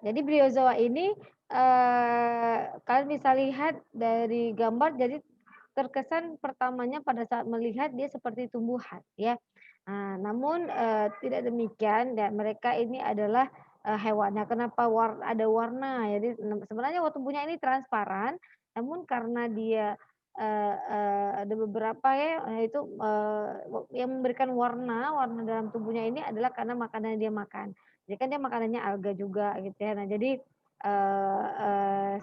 Jadi briozoa ini, kalian bisa lihat dari gambar jadi terkesan pertamanya pada saat melihat dia seperti tumbuhan ya. Namun, tidak demikian dan mereka ini adalah, hewan. Nah, kenapa ada warna, jadi sebenarnya tubuhnya ini transparan, namun karena dia, ada beberapa ya, itu, yang memberikan warna warna dalam tubuhnya ini adalah karena makanan yang dia makan. Jadi kan dia makanannya alga juga gitu ya. Nah jadi,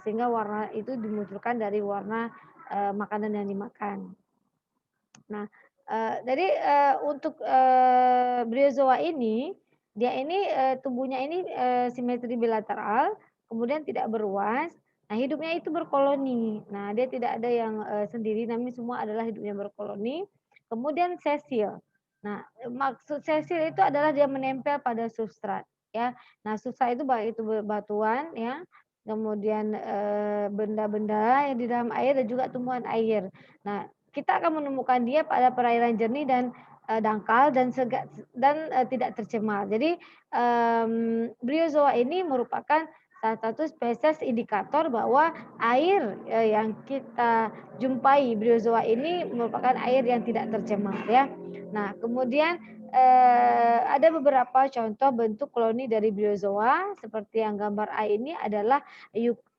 sehingga warna itu dimunculkan dari warna, makanan yang dimakan. Nah, jadi, untuk, briozoa ini, dia ini, tubuhnya ini, simetri bilateral, kemudian tidak beruas. Nah, hidupnya itu berkoloni. Nah, dia tidak ada yang, sendiri, namun semua adalah hidupnya berkoloni. Kemudian sesil. Nah, maksud sesil itu adalah dia menempel pada substrat, ya. Nah, substrat itu baik itu bebatuan ya, kemudian, benda-benda yang di dalam air dan juga tumbuhan air. Nah, kita akan menemukan dia pada perairan jernih dan, dangkal dan tidak tercemar. Jadi, briozoa ini merupakan salah satu spesies indikator bahwa air, yang kita jumpai briozoa ini merupakan air yang tidak tercemar ya. Nah kemudian, ada beberapa contoh bentuk koloni dari briozoa seperti yang gambar A ini adalah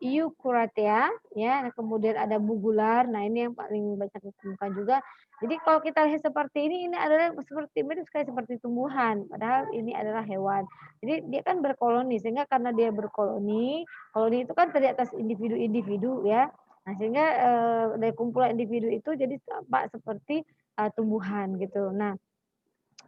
Eucuratea ya, nah kemudian ada bugular, nah ini yang paling banyak ditemukan juga. Jadi kalau kita lihat seperti ini adalah seperti mirip sekali seperti tumbuhan, padahal ini adalah hewan. Jadi dia kan berkoloni, sehingga karena dia berkoloni, koloni itu kan terdiri atas individu-individu ya. Nah sehingga, dari kumpulan individu itu jadi tampak seperti, tumbuhan gitu. Nah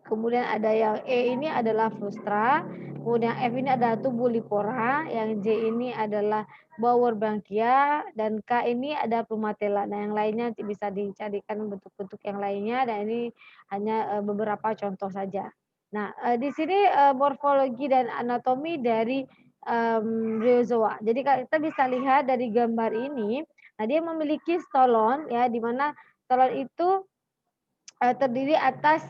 kemudian ada yang E ini adalah frustra, kemudian F ini adalah tubulipora, yang J ini adalah Bowerbranchia, dan K ini ada Plumatella. Nah, yang lainnya nanti bisa dicarikan bentuk-bentuk yang lainnya dan ini hanya, beberapa contoh saja. Nah, di sini, morfologi dan anatomi dari, briozoa. Jadi kita bisa lihat dari gambar ini, nah dia memiliki stolon ya, di mana stolon itu terdiri atas,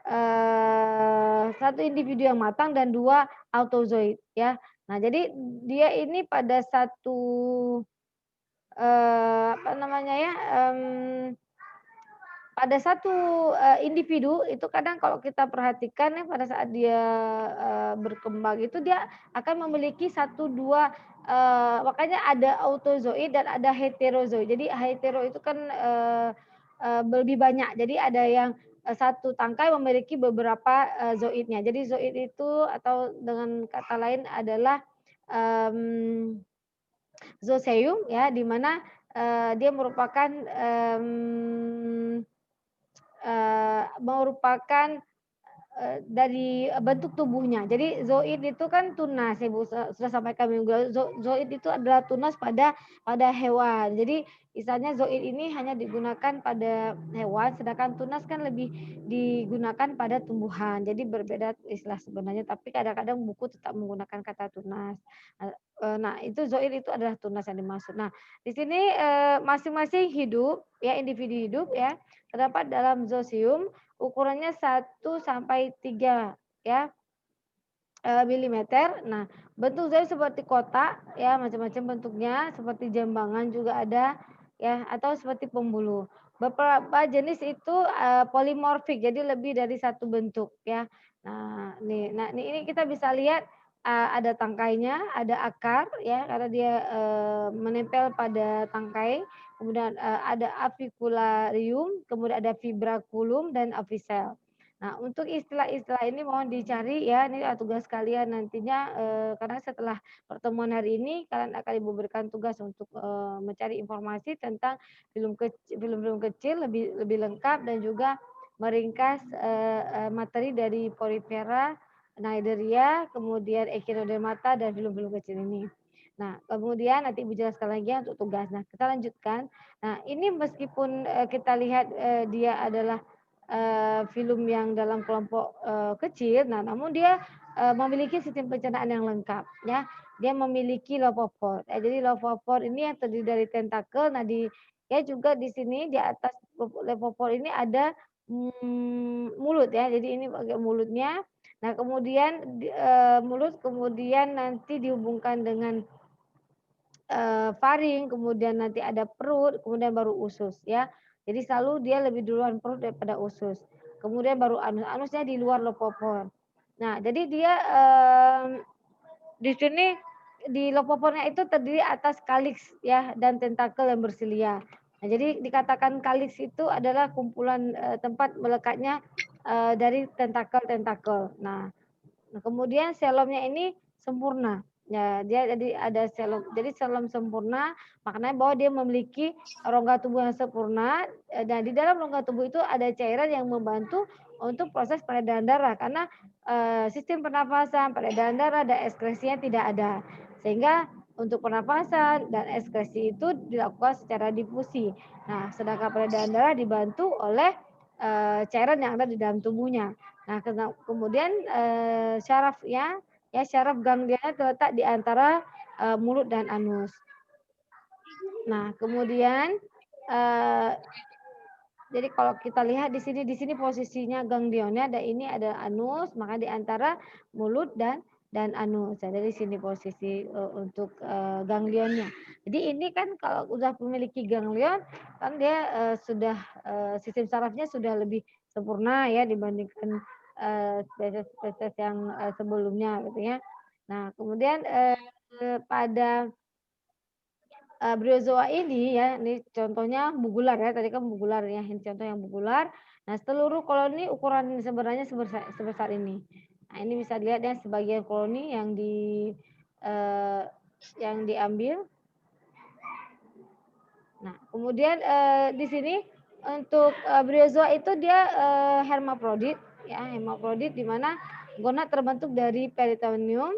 1 individu yang matang dan 2 autozoid ya. Nah jadi dia ini pada satu, apa namanya ya, pada satu, individu itu kadang kalau kita perhatikan ya pada saat dia, berkembang itu dia akan memiliki satu 2 makanya ada autozoid dan ada heterozoid. Jadi hetero itu kan, lebih banyak. Jadi ada yang, satu tangkai memiliki beberapa, zoidnya. Jadi zoid itu atau dengan kata lain adalah, mmm, zooxeum ya, di mana, dia merupakan, merupakan dari bentuk tubuhnya. Jadi zoid itu kan tunas, Ibu sudah sampaikan minggu lalu, zoid itu adalah tunas pada hewan. Jadi misalnya zoid ini hanya digunakan pada hewan, sedangkan tunas kan lebih digunakan pada tumbuhan. Jadi berbeda istilah sebenarnya, tapi kadang-kadang buku tetap menggunakan kata tunas. Nah itu zoid itu adalah tunas yang dimaksud. Nah di sini, masing-masing hidup ya, individu hidup ya, terdapat dalam zooxeum. Ukurannya 1 sampai 3 ya, milimeter. Nah, bentuk zooid seperti kotak ya, macam-macam bentuknya, seperti jambangan juga ada ya, atau seperti pembuluh. Beberapa jenis itu, polimorfik, jadi lebih dari satu bentuk ya. Nah, ini kita bisa lihat, ada tangkainya, ada akar ya, karena dia, menempel pada tangkai, kemudian, ada avicularium, kemudian ada vibraculum dan avicel. Nah, untuk istilah-istilah ini mohon dicari ya, ini tugas kalian nantinya, karena setelah pertemuan hari ini kalian akan Ibu berikan tugas untuk, mencari informasi tentang film-film kecil lebih lebih lengkap dan juga meringkas, materi dari Porifera, Cnidaria, kemudian Echinodermata dan film-film kecil ini. Nah, kemudian nanti Ibu jelaskan lagi ya untuk tugas. Nah, kita lanjutkan. Nah, ini meskipun, kita lihat, dia adalah film yang dalam kelompok, kecil, nah namun dia, memiliki sistem pencernaan yang lengkap ya. Dia memiliki lovopod, jadi lovopod ini yang terdiri dari tentakel, nah ya juga di sini di atas lovopod ini ada, mulut ya, jadi ini bagian mulutnya. Nah, kemudian mulut kemudian nanti dihubungkan dengan faring, kemudian nanti ada perut, kemudian baru usus ya. Jadi selalu dia lebih duluan perut daripada usus. Kemudian baru anus, anusnya di luar lopopon. Nah, jadi dia di sini di lopoponnya itu terdiri atas kaliks ya dan tentakel yang bersilia. Nah, jadi dikatakan kaliks itu adalah kumpulan tempat melekatnya dari tentakel-tentakel. Nah, kemudian selomnya ini sempurna. Ya, dia jadi ada selom. Jadi selom sempurna maknanya bahwa dia memiliki rongga tubuh yang sempurna dan di dalam rongga tubuh itu ada cairan yang membantu untuk proses peredaran darah karena sistem pernafasan, peredaran darah dan ekskresinya tidak ada. Sehingga untuk pernafasan dan ekskresi itu dilakukan secara difusi. Nah, sedangkan peredaran darah dibantu oleh cairan yang ada di dalam tubuhnya. Nah, kemudian syarafnya, ya syaraf ganglianya terletak di antara mulut dan anus. Nah, kemudian eee, jadi kalau kita lihat di sini posisinya ganglionnya ada ini ada anus, maka di antara mulut dan anus. Nah, dari sini posisi untuk ganglionnya. Jadi ini kan kalau udah memiliki ganglion kan dia sudah sistem sarafnya sudah lebih sempurna ya dibandingkan spesies-spesies yang sebelumnya gitu ya. Nah, kemudian pada briozoa ini ya, ini contohnya bugular ya, tadi kan bugular ya, ini contoh yang bugular. Nah, seluruh koloni ukuran sebenarnya sebesar ini. Nah, ini bisa dilihat ya sebagian koloni eee, yang diambil. Nah, kemudian di sini untuk briozoa itu dia hermafrodit ya, hermafrodit di mana gonad terbentuk dari peritoneum.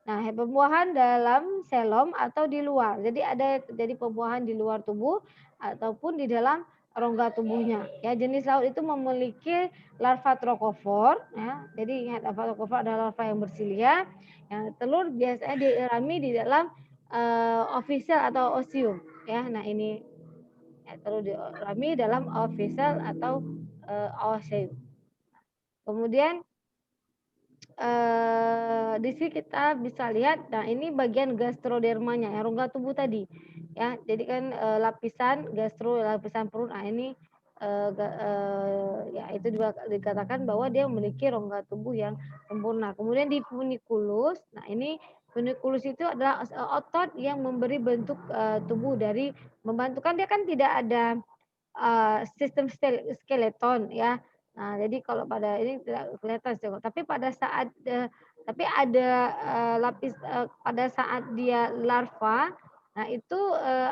Nah, pembuahan dalam selom atau di luar. Jadi ada terjadi pembuahan di luar tubuh ataupun di dalam rongga tubuhnya. Ya, jenis laut itu memiliki larva trokofor ya. Jadi ingat larva trokofor adalah larva yang bersilia. Yang telur biasanya dirami di dalam official atau osium ya. Nah, ini ya, telur dirami dalam official atau osium. Kemudian di sini kita bisa lihat, nah ini bagian gastrodermanya, ya rongga tubuh tadi, ya. Jadi kan, lapisan gastro, lapisan perut, nah ini, ya itu juga dikatakan bahwa dia memiliki rongga tubuh yang sempurna. Kemudian di funiculus, nah ini funiculus itu adalah otot yang memberi bentuk, tubuh dari membantu kan dia kan tidak ada sistem skeleton ya. Nah, jadi kalau pada ini tidak kelihatan sih, tapi pada saat, tapi ada, lapis pada saat dia larva, nah itu,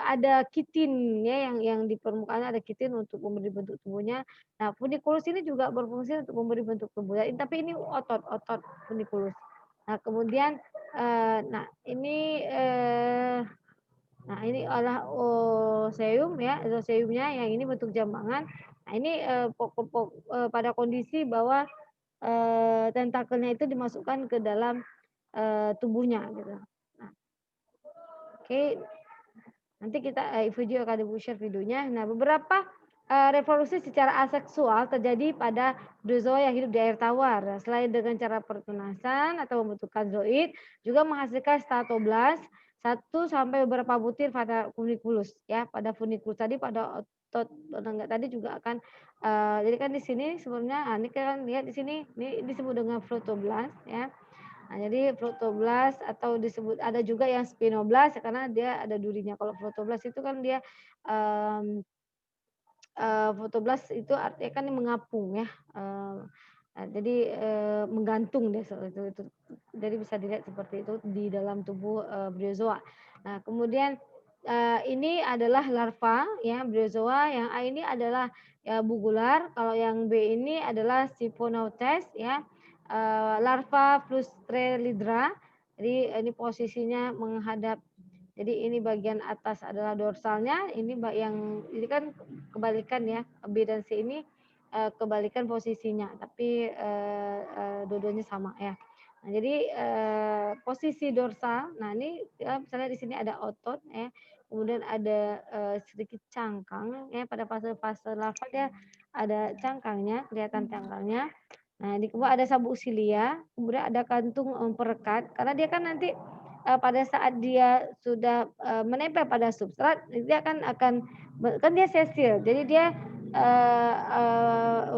ada kitin ya yang di permukaannya ada kitin untuk memberi bentuk tubuhnya. Nah, funiculus ini juga berfungsi untuk memberi bentuk tubuh ya, tapi ini otot funiculus. Nah, kemudian, nah ini, nah, ini adalah ooseum ya, zooseumnya yang ini bentuk jambangan. Nah, ini, pada kondisi bahwa, tentakelnya itu dimasukkan ke dalam, tubuhnya gitu. Nah, oke, nanti kita video akan Ibu share videonya. Nah, beberapa, reproduksi secara aseksual terjadi pada briozoa yang hidup di air tawar. Nah, selain dengan cara pertunasan atau membentukkan zooid, juga menghasilkan statoblast, satu sampai beberapa butir pada funiculus ya. Pada funiculus tadi pada otot tetangga tadi juga akan, jadi kan di sini sebenarnya, ini kan lihat di sini, ini disebut dengan protoblast ya. Nah, jadi protoblast atau disebut ada juga yang spinoblast karena dia ada durinya. Kalau protoblast itu kan dia, mmm, protoblast itu artinya kan mengapung ya, jadi, menggantung deh itu. Jadi bisa dilihat seperti itu di dalam tubuh, briozoa. Nah, kemudian, ini adalah larva ya briozoa, yang A ini adalah ya bugular, kalau yang B ini adalah Siphonotes ya, larva Flustrelidra. Jadi ini posisinya menghadap, jadi ini bagian atas adalah dorsalnya, ini kan kebalikan ya, B dan C ini, kebalikan posisinya, tapi, dua-duanya sama ya. Nah, jadi, posisi dorsal, nah ini ya misalnya di sini ada otot ya, kemudian ada, sedikit cangkang ya, pada fase-fase larva dia ada cangkangnya, kelihatan cangkangnya. Nah, di kemudian ada sabuk silia, kemudian ada kantung, perekat, karena dia kan nanti, pada saat dia sudah, menempel pada substrat, dia akan kan dia sesil, jadi dia,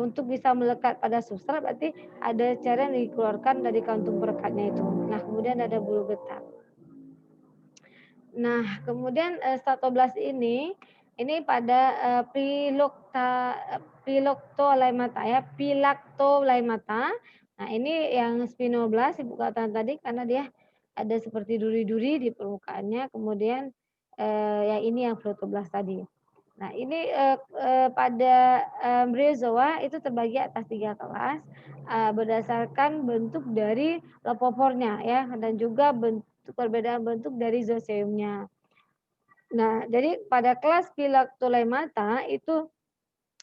untuk bisa melekat pada substrat berarti ada cara yang dikeluarkan dari kantung perekatnya itu. Nah, kemudian ada bulu getah. Nah, kemudian, statoblas ini pada, Phylloctolaemata ya, Phylactolaemata. Nah, ini yang spinoblas Ibu katakan tadi karena dia ada seperti duri-duri di permukaannya, kemudian, yang ini yang protoblas tadi. Nah, ini, pada, briozoa itu terbagi atas 3 kelas, berdasarkan bentuk dari lopopornya ya, dan juga perbedaan bentuk dari zooxeumnya. Nah, jadi pada kelas Phylactolaemata itu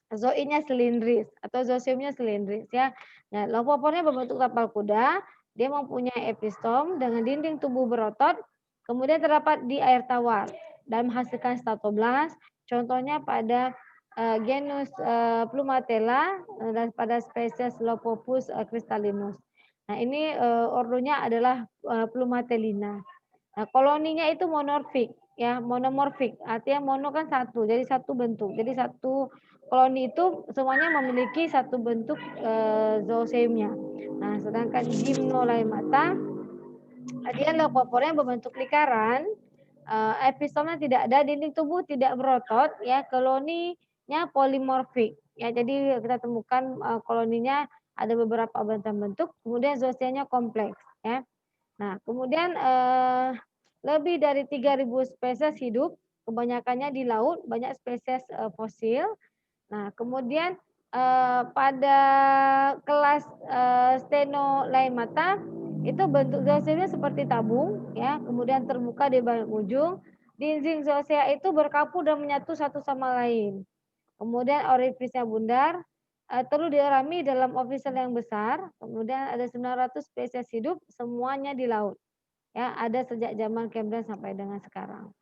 zooidnya silindris atau zooxeumnya silindris ya. Nah, lopopornya berbentuk tapal kuda, dia mempunyai epistom dengan dinding tubuh berotot, kemudian terdapat di air tawar dan menghasilkan statoblas. Contohnya pada genus Plumatella dan pada spesies Lopopus crystallinus. Nah, ini ordonya adalah Plumatellina. Nah, koloninya itu monorfik ya, monomorfik. Artinya mono kan satu, jadi satu bentuk. Jadi satu koloni itu semuanya memiliki satu bentuk zooxeumnya. Nah, sedangkan Gymnolaemata dia lopopornya berbentuk lingkaran, epistomnya tidak ada, dinding tubuh tidak berotot ya, koloninya polimorfik ya. Jadi kita temukan koloninya ada beberapa bentuk, kemudian zooxeumnya kompleks ya. Nah, kemudian lebih dari 3.000 spesies hidup, kebanyakannya di laut, banyak spesies fosil. Nah, kemudian pada kelas Stenolaemata itu bentuk zooxeumnya seperti tabung ya, kemudian terbuka di bagian ujung. Dinding zooxea itu berkapur dan menyatu satu sama lain. Kemudian orifisnya bundar, telur diorami dalam ofisel yang besar, kemudian ada 900 spesies hidup, semuanya di laut. Ya, ada sejak zaman Cambrian sampai dengan sekarang.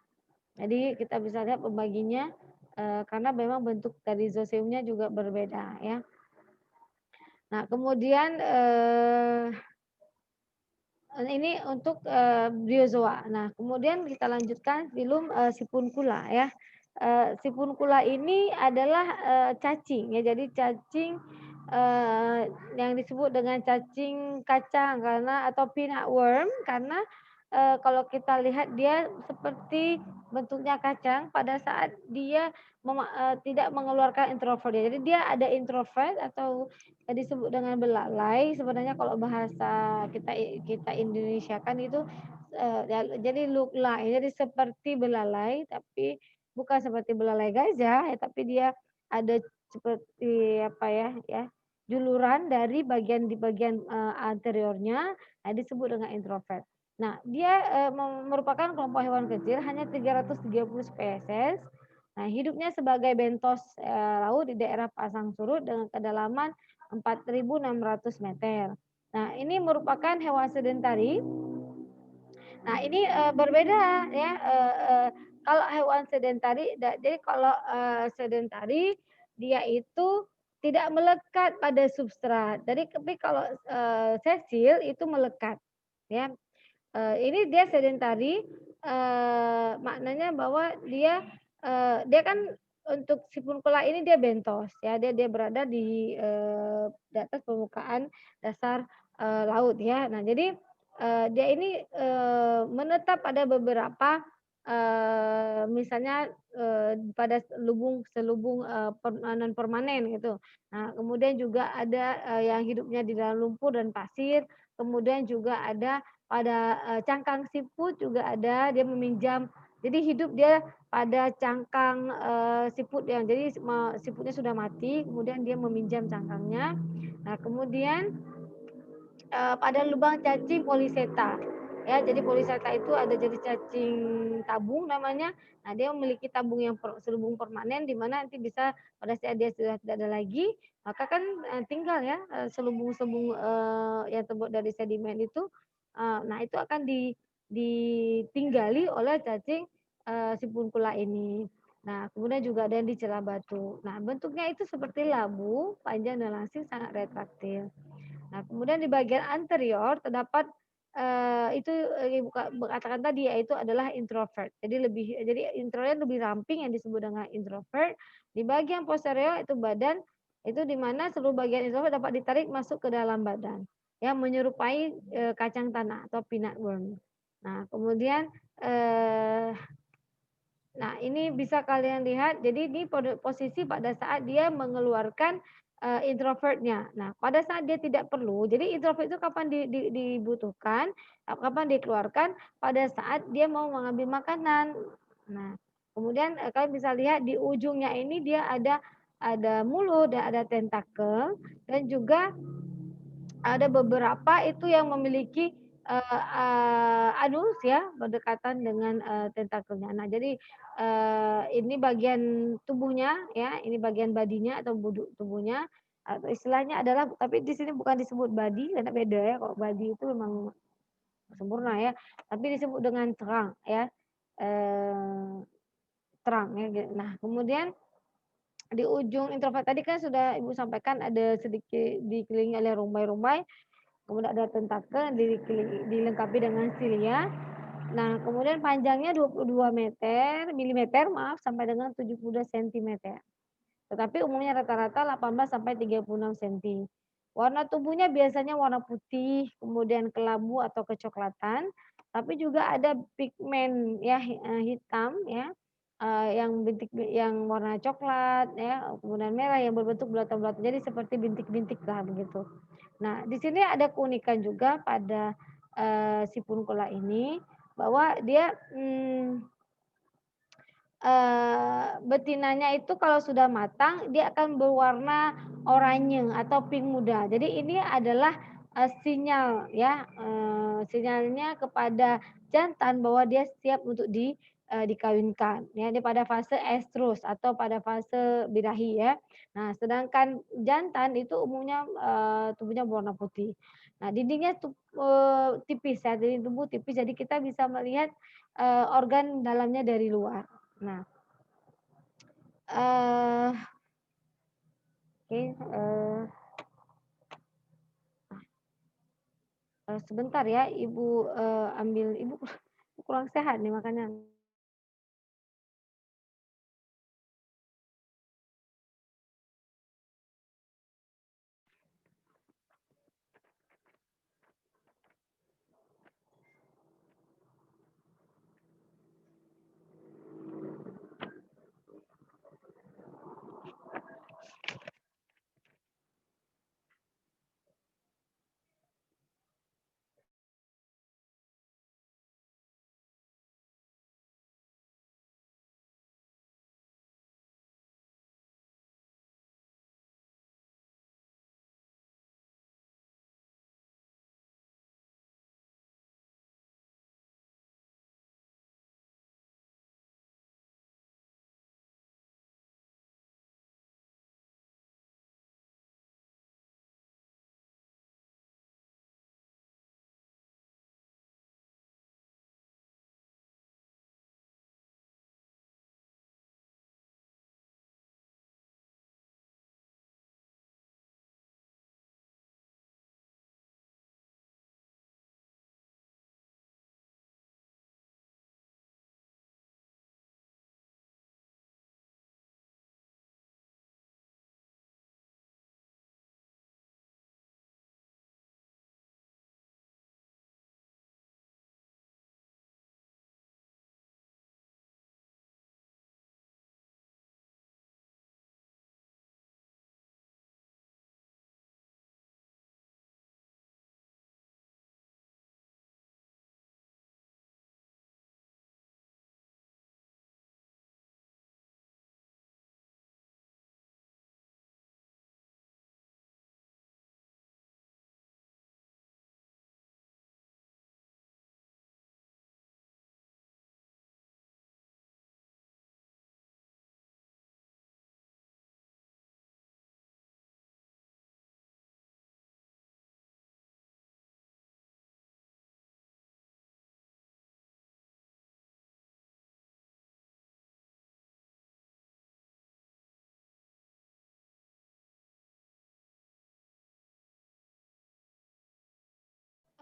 Jadi kita bisa lihat pembaginya karena memang bentuk dari zooxeumnya juga berbeda ya. Nah, kemudian ini untuk briozoa. Nah, kemudian kita lanjutkan filum Sipuncula ya. Sipuncula ini adalah cacing ya. Jadi cacing yang disebut dengan cacing kacang karena atau peanut worm karena kalau kita lihat dia seperti bentuknya kacang pada saat dia tidak mengeluarkan introvert. Jadi dia ada introvert atau disebut dengan belalai. Sebenarnya kalau bahasa kita Indonesiakan itu jadi look like, jadi seperti belalai tapi bukan seperti belalai gajah ya, tapi dia ada seperti apa ya, juluran dari di bagian anteriornya, nah disebut dengan introvert. Nah, dia merupakan kelompok hewan kecil hanya 330 spesies. Nah, hidupnya sebagai bentos laut di daerah pasang surut dengan kedalaman 4.600 meter. Nah, ini merupakan hewan sedentari. Nah, ini berbeda ya. Kalau hewan sedentari, jadi kalau sedentari dia itu tidak melekat pada substrat. Jadi tapi kalau sesil itu melekat ya. Ini dia sedentari, maknanya bahwa dia kan untuk si Sipuncula ini dia bentos ya, dia berada di atas permukaan dasar, laut ya. Nah jadi, dia ini, menetap pada beberapa, misalnya, pada selubung, non permanen gitu. Nah kemudian juga ada, yang hidupnya di dalam lumpur dan pasir, kemudian juga ada pada, cangkang siput juga ada, dia meminjam jadi hidup dia pada cangkang, siput yang jadi siputnya sudah mati, kemudian dia meminjam cangkangnya. Nah, kemudian, pada lubang cacing poliseta, ya. Jadi poliseta itu ada jadi cacing tabung namanya. Nah, dia memiliki tabung yang selubung permanen di mana nanti bisa pada saat dia sudah tidak ada lagi, maka kan, tinggal ya, selubung-selubung, yang terbuat dari sedimen itu, nah itu akan ditinggali oleh cacing, Sipuncula ini. Nah, kemudian juga ada yang di celah batu. Nah, bentuknya itu seperti labu, panjang dan langsing, sangat retraktil. Nah, kemudian di bagian anterior terdapat, itu, katakan tadi yaitu adalah introvert. Jadi introvert lebih ramping yang disebut dengan introvert. Di bagian posterior itu badan, itu di mana seluruh bagian introvert dapat ditarik masuk ke dalam badan, yang menyerupai, kacang tanah atau peanut worm. Nah, kemudian, eee Nah, ini bisa kalian lihat, jadi ini posisi pada saat dia mengeluarkan, introvert-nya. Nah, pada saat dia tidak perlu, jadi introvert itu kapan dibutuhkan, kapan dikeluarkan, pada saat dia mau mengambil makanan. Nah, kemudian, kalian bisa lihat di ujungnya ini dia ada mulut dan ada tentakel dan juga ada beberapa itu yang memiliki, anus ya, berdekatan dengan, tentakelnya. Nah jadi, ini bagian tubuhnya ya, ini bagian bodinya atau tubuhnya, atau istilahnya adalah tapi di sini bukan disebut body karena beda ya, kalau body itu memang sempurna ya, tapi disebut dengan terang ya, eee, terang ya. Nah kemudian di ujung introvert tadi kan sudah Ibu sampaikan ada sedikit dikelilingi oleh rumbai-rumbai. Kemudian ada tentakel dilengkapi dengan silia. Nah, kemudian panjangnya 22 milimeter maaf, sampai dengan 72 sentimeter. Tetapi umumnya rata-rata 18 sampai 36 senti. Warna tubuhnya biasanya warna putih, kemudian kelabu atau kecoklatan, tapi juga ada pigmen ya, hitam ya, yang yang warna coklat ya, kemudian merah yang berbentuk bulatan-bulatan. Jadi seperti bintik-bintik-lah begitu. Nah, di sini ada keunikan juga pada, si Puncula ini, bahwa dia, betinanya itu kalau sudah matang dia akan berwarna oranye atau pink muda. Jadi ini adalah, sinyal ya, sinyalnya kepada jantan bahwa dia siap untuk dikawinkan ya, dia pada fase estrus atau pada fase birahi ya. Nah, sedangkan jantan itu umumnya, tubuhnya berwarna putih. Nah, dindingnya tipis ya, dinding tubuh tipis jadi kita bisa melihat, organ dalamnya dari luar. Nah, Eee, oke, sebentar ya Ibu, ambil Ibu kurang sehat nih makanya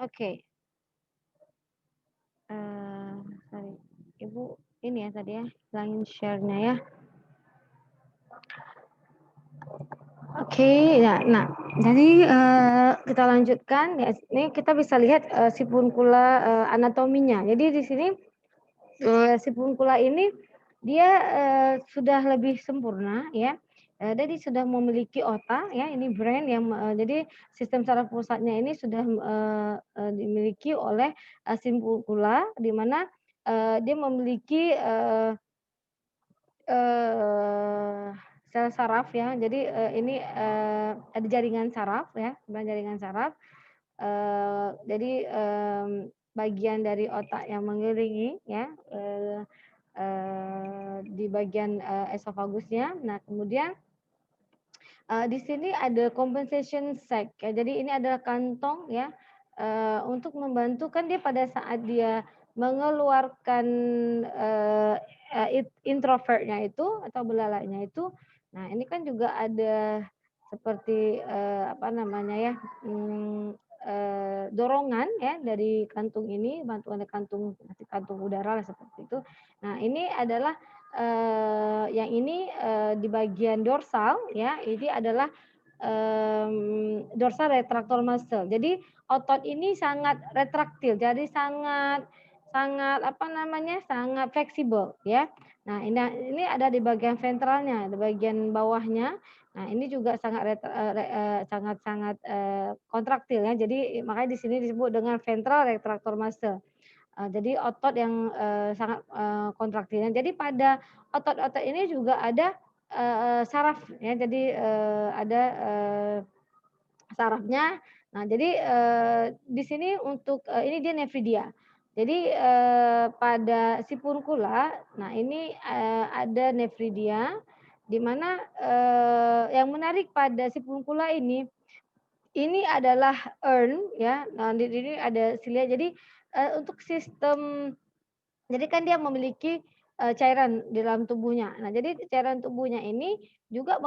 Oke, sorry, Ibu ini ya tadi ya, hilangin share-nya ya. Oke, ya, nah, jadi kita lanjutkan ya. Ini kita bisa lihat si fungula anatominya. Jadi di sini si fungula ini dia sudah lebih sempurna ya. Jadi sudah memiliki otak ya, ini brain yang jadi sistem saraf pusatnya ini sudah dimiliki oleh si fungula di mana dia memiliki Eee, sel saraf ya. Jadi, ini, ada jaringan saraf ya, sebenarnya jaringan saraf. Jadi, bagian dari otak yang mengelilingi ya, di bagian, esofagusnya. Nah, kemudian, di sini ada compensation sac ya. Jadi ini adalah kantong ya, untuk membantu kan dia pada saat dia mengeluarkan, eee introvertnya itu atau belalainya itu, nah ini kan juga ada seperti, apa namanya ya, dorongan ya dari kantung ini, bantuan dari kantung ngasih kantung udara lah seperti itu. Nah ini adalah, yang ini, di bagian dorsal ya, ini adalah, dorsal retractor muscle. Jadi otot ini sangat retraktil, jadi sangat sangat apa namanya, sangat fleksibel ya. Nah ini ada di bagian ventralnya, di bagian bawahnya. Nah ini juga sangat-sangat, kontraktil ya. Jadi makanya di sini disebut dengan ventral retractor muscle. Jadi otot yang, sangat, kontraktil. Nah jadi pada otot-otot ini juga ada, saraf ya. Jadi, ada, sarafnya. Nah, jadi, di sini untuk, ini dia nephridia. Jadi, pada si furcula, nah ini, ada nephridia, di mana, yang menarik pada si furcula ini adalah urn ya. Nah, di sini ada silia. Jadi, untuk sistem jadi kan dia memiliki, cairan di dalam tubuhnya. Nah, jadi cairan tubuhnya ini juga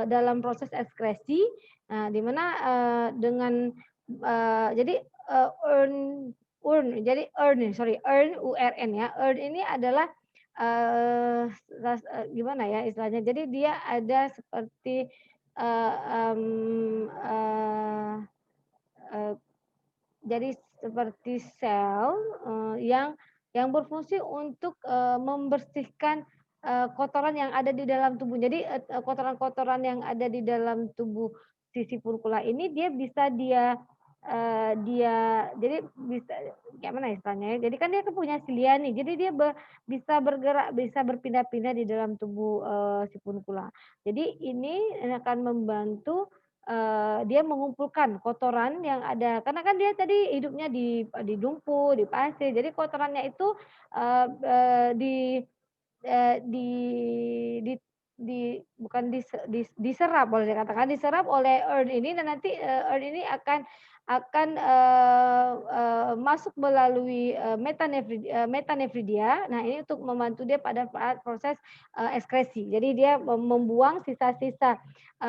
dalam proses ekskresi, nah di mana, dengan, jadi, urn urn jadi urn nih, sorry, urn, URN ya. Urn ini adalah, gimana ya istilahnya, jadi dia ada seperti, eee, mmm, eee eee jadi seperti sel, yang berfungsi untuk, membersihkan, kotoran yang ada di dalam tubuh. Jadi, kotoran-kotoran yang ada di dalam tubuh si sifurkula ini dia jadi bisa gimana istilahnya ya, jadi kan dia kan punya silia nih, jadi dia bisa bergerak, bisa berpindah-pindah di dalam tubuh, si furkula. Jadi ini akan membantu dia mengumpulkan kotoran yang ada karena kan dia tadi hidupnya di lumpur, di pasir, jadi kotorannya itu, eee eee, di di bukan diserap boleh dikatakan, diserap oleh urn ini dan nanti, urn ini akan, masuk melalui, metanephridia. Nah, ini untuk membantu dia pada saat proses, ekskresi. Jadi dia membuang sisa-sisa,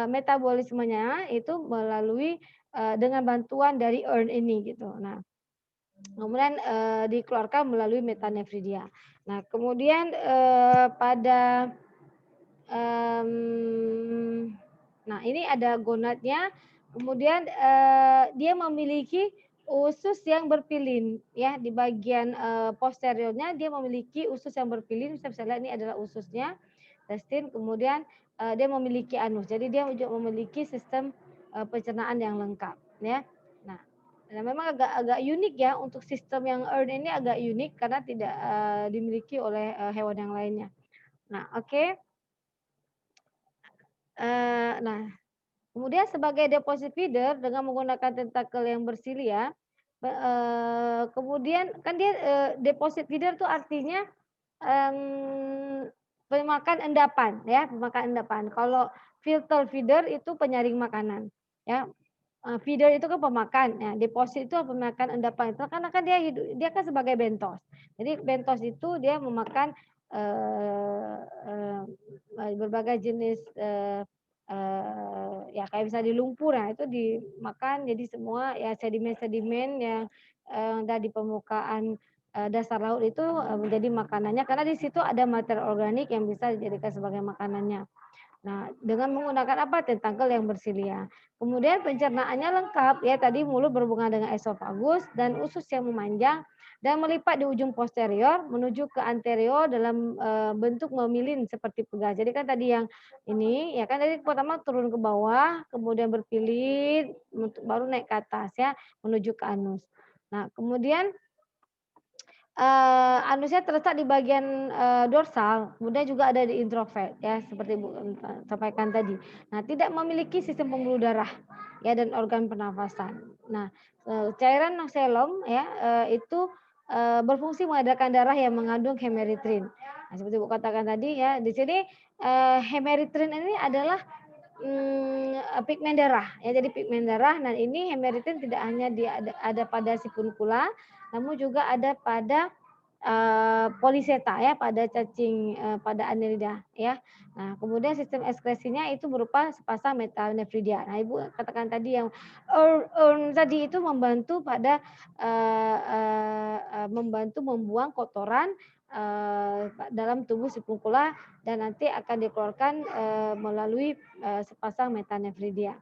metabolismenya itu melalui, dengan bantuan dari urn ini gitu. Nah, kemudian, dikeluarkan melalui metanephridia. Nah, kemudian, pada Mmm, nah ini ada gonadnya, kemudian, dia memiliki usus yang berpilin ya, di bagian, posteriornya dia memiliki usus yang berpilin, kita bisa lihat ini adalah ususnya, intestin, kemudian, dia memiliki anus. Jadi dia juga memiliki sistem, pencernaan yang lengkap ya. Nah, memang agak agak unik ya untuk sistem yang urn ini agak unik karena tidak, dimiliki oleh, hewan yang lainnya. Nah, oke. Nah, kemudian sebagai deposit feeder dengan menggunakan tentakel yang bersilia, kemudian kan dia, deposit feeder itu artinya, mmm, pemakan endapan ya, pemakan endapan. Kalau filter feeder itu penyaring makanan ya, feeder itu kan pemakan, nah deposit itu pemakan endapan itu karena kan dia kan sebagai bentos. Jadi bentos itu dia memakan, eee eee berbagai jenis, ya kayak bisa di lumpur, nah itu dimakan jadi semua ya sedimen-sedimen yang, ada di permukaan, dasar laut itu, menjadi makanannya karena di situ ada materi organik yang bisa dijadikan sebagai makanannya. Nah, dengan menggunakan apa? Tentakel yang bersilia. Kemudian pencernaannya lengkap ya, tadi mulut berhubungan dengan esofagus dan usus yang memanjang dan melipat di ujung posterior menuju ke anterior dalam, bentuk memilin seperti pegas. Jadi kan tadi yang ini, ya kan tadi pertama turun ke bawah, kemudian berpilit, baru naik ke atas ya, menuju ke anus. Nah, kemudian anusnya terletak di bagian, dorsal, kemudian juga ada di introvert ya, seperti Ibu, sampaikan tadi. Nah, tidak memiliki sistem pembuluh darah ya dan organ pernafasan. Nah, cairan noselum ya, itu, berfungsi mengedarkan darah yang mengandung hemeritrin. Nah, seperti Ibu katakan tadi ya, di sini, hemeritrin ini adalah, pigmen darah ya, jadi pigmen darah. Nah, ini hemeritrin tidak hanya ada pada si furnicula, namun juga ada pada poliseta ya, pada cacing, pada Annelida ya. Nah, kemudian sistem ekskresinya itu berupa sepasang metanefridia. Nah, Ibu katakan tadi yang tadi itu membantu pada, membantu membuang kotoran, dalam tubuh si fungkula dan nanti akan dikeluarkan, melalui, sepasang metanefridia.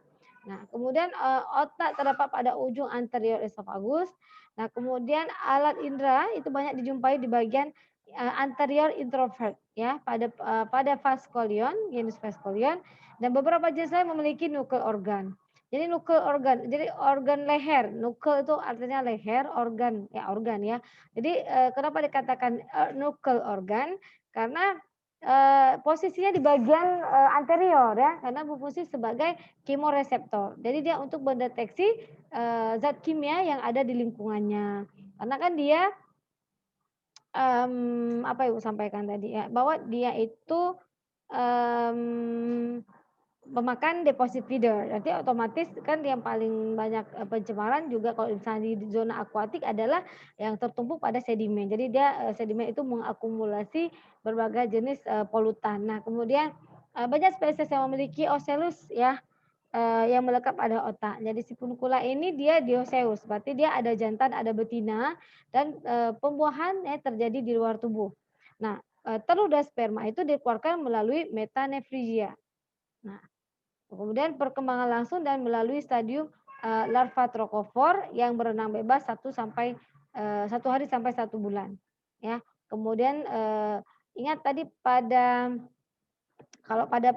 Nah, kemudian, otak terdapat pada ujung anterior esophagus. Nah, kemudian alat indera itu banyak dijumpai di bagian, anterior introvert ya, pada fascolion, genus fascolion dan beberapa jenis lain memiliki knuckle organ. Jadi knuckle organ, jadi organ leher, knuckle itu artinya leher, organ ya. Jadi, kenapa dikatakan, knuckle organ? Karena, posisinya di bagian, anterior ya, karena berfungsi sebagai kemoreseptor. Jadi dia untuk mendeteksi, zat kimia yang ada di lingkungannya. Karena kan dia, apa Ibu sampaikan tadi ya, bahwa dia itu, mmm, pemakan deposit feeder. Nanti otomatis kan yang paling banyak, pencemaran juga kalau misalnya di zona akuatik adalah yang tertumpuk pada sedimen. Jadi dia, sedimen itu mengakumulasi berbagai jenis, polutan. Nah, kemudian, banyak spesies yang memiliki ocellus ya, yang melekat pada otak. Jadi si furnicula ini dia dioeceus, berarti dia ada jantan, ada betina dan, pembuahannya terjadi di luar tubuh. Nah, telur dan sperma itu dikeluarkan melalui metanefrigia. Nah, kemudian perkembangan langsung dan melalui stadium, larva trokofor yang berenang bebas 1 hari sampai 1 bulan, ya. Kemudian, ingat tadi kalau pada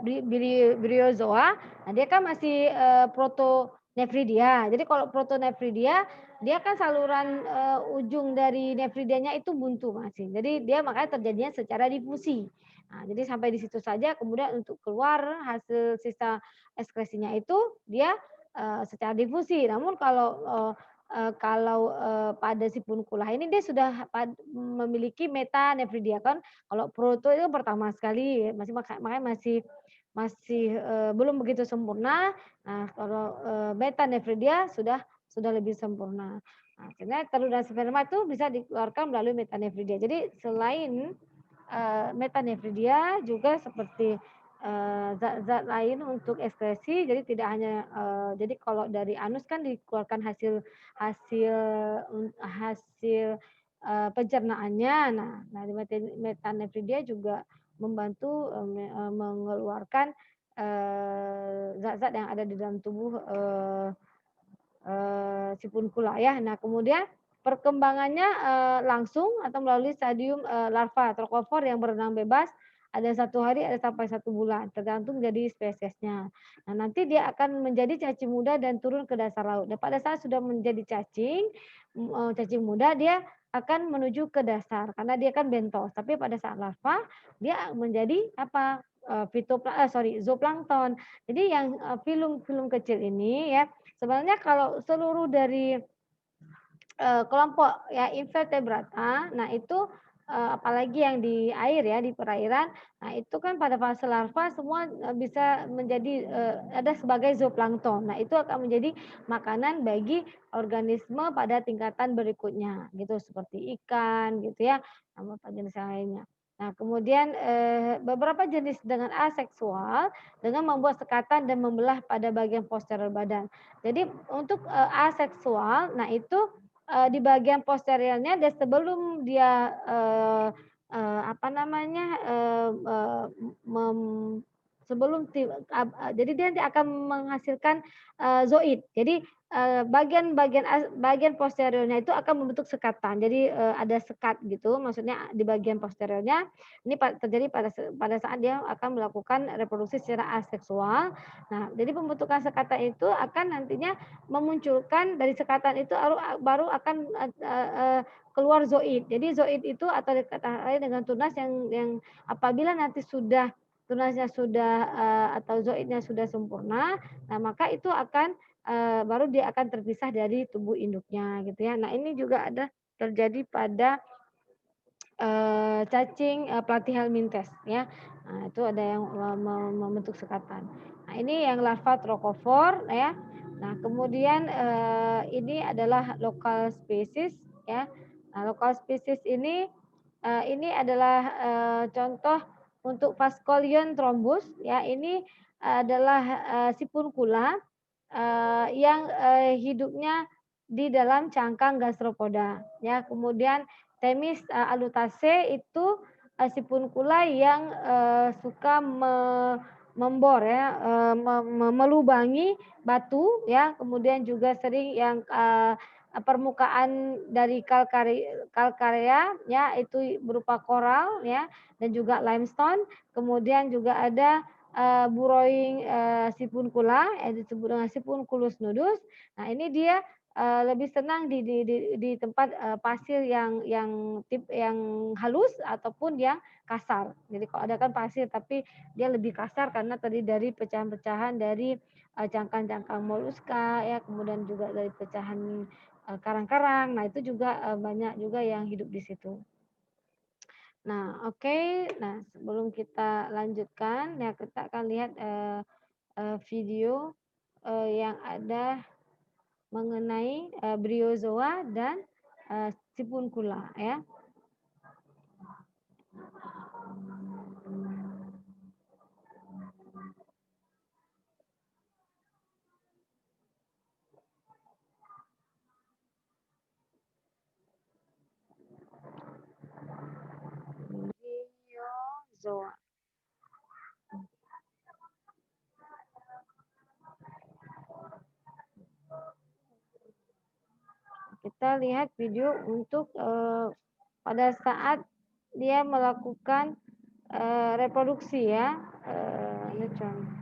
briozoa, nah dia kan masih, protonefridia. Jadi kalau protonefridia, dia kan saluran, ujung dari nefridianya itu buntu masih. Jadi dia makanya terjadinya secara difusi. Nah, jadi sampai di situ saja kemudian untuk keluar hasil sisa ekskresinya itu dia, secara difusi. Namun pada si furnicula ini dia sudah memiliki metanefridia kan. Kalau proto itu pertama sekali, makanya masih, belum begitu sempurna. Nah, kalau, metanefridia sudah lebih sempurna. Nah, akhirnya telur dan sperma itu bisa dikeluarkan melalui metanefridia. Jadi selain, metanefridia juga seperti, zat-zat lain untuk ekskresi, jadi tidak hanya, jadi kalau dari anus kan dikeluarkan hasil hasil hasil, pencernaannya. Nah, di metanefridia juga membantu, mengeluarkan, zat-zat yang ada di dalam tubuh, si furnicula ya. Nah, kemudian perkembangannya, langsung atau melalui stadium, larva trokofor yang berenang bebas, ada 1 hari, ada sampai 1 bulan, tergantung dari spesiesnya. Nah, nanti dia akan menjadi cacing muda dan turun ke dasar laut. Dan pada saat sudah menjadi cacing muda, dia akan menuju ke dasar karena dia kan bentos. Tapi pada saat larva, dia menjadi apa, zooplankton. Jadi yang, filum-filum kecil ini ya, sebenarnya kalau seluruh dari, kelompok ya invertebrata, nah itu, apalagi yang di air ya, di perairan, nah itu kan pada fase larva semua, bisa menjadi, ada sebagai zooplankton. Nah, itu akan menjadi makanan bagi organisme pada tingkatan berikutnya gitu, seperti ikan gitu ya, sama jenis yang lainnya. Nah, kemudian beberapa jenis dengan aseksual dengan membuat sekatan dan membelah pada bagian posterior badan. Jadi untuk aseksual, nah itu di bagian posteriornya dan sebelum dia apa namanya sebelum jadi dia nanti akan menghasilkan zoid. Jadi bagian posteriornya itu akan membentuk sekatan. Jadi ada sekat gitu, maksudnya di bagian posteriornya ini terjadi pada saat dia akan melakukan reproduksi secara aseksual. Nah, jadi pembentukan sekatan itu akan nantinya memunculkan dari sekatan itu baru akan keluar zoid. Jadi zoid itu atau dikata lain dengan tunas yang apabila nanti tunasnya sudah atau zoidnya sudah sempurna, nah maka itu akan baru dia akan terpisah dari tubuh induknya gitu ya. Nah, ini juga ada terjadi pada cacing, platyhelminthes ya. Nah, itu ada yang membentuk sekatan. Nah, ini yang larva trochophore ya. Nah, kemudian ini adalah lokal species ya. Nah, lokal species ini adalah contoh untuk Phascolion thrombus ya. Ini adalah sipuncula yang hidupnya di dalam cangkang gastropoda ya. Kemudian Themis alutaceae itu sipuncula yang suka membor ya, melubangi batu ya, kemudian juga sering yang permukaan dari kalkarea ya, itu berupa koral ya, dan juga limestone. Kemudian juga ada burrowing sipuncula disebut dengan Sipunculus nudus. Nah, ini dia lebih senang di tempat pasir yang halus ataupun yang kasar. Jadi kalau ada kan pasir tapi dia lebih kasar karena tadi dari pecahan-pecahan dari cangkang-cangkang moluska ya, kemudian juga dari pecahan karang-karang. Nah, itu juga banyak juga yang hidup di situ. Nah, oke. Nah, sebelum kita lanjutkan ya, kita akan lihat video yang ada mengenai briozoa dan sipuncula ya. Briozoa. Kita lihat video untuk pada saat dia melakukan reproduksi ya. Ini contoh.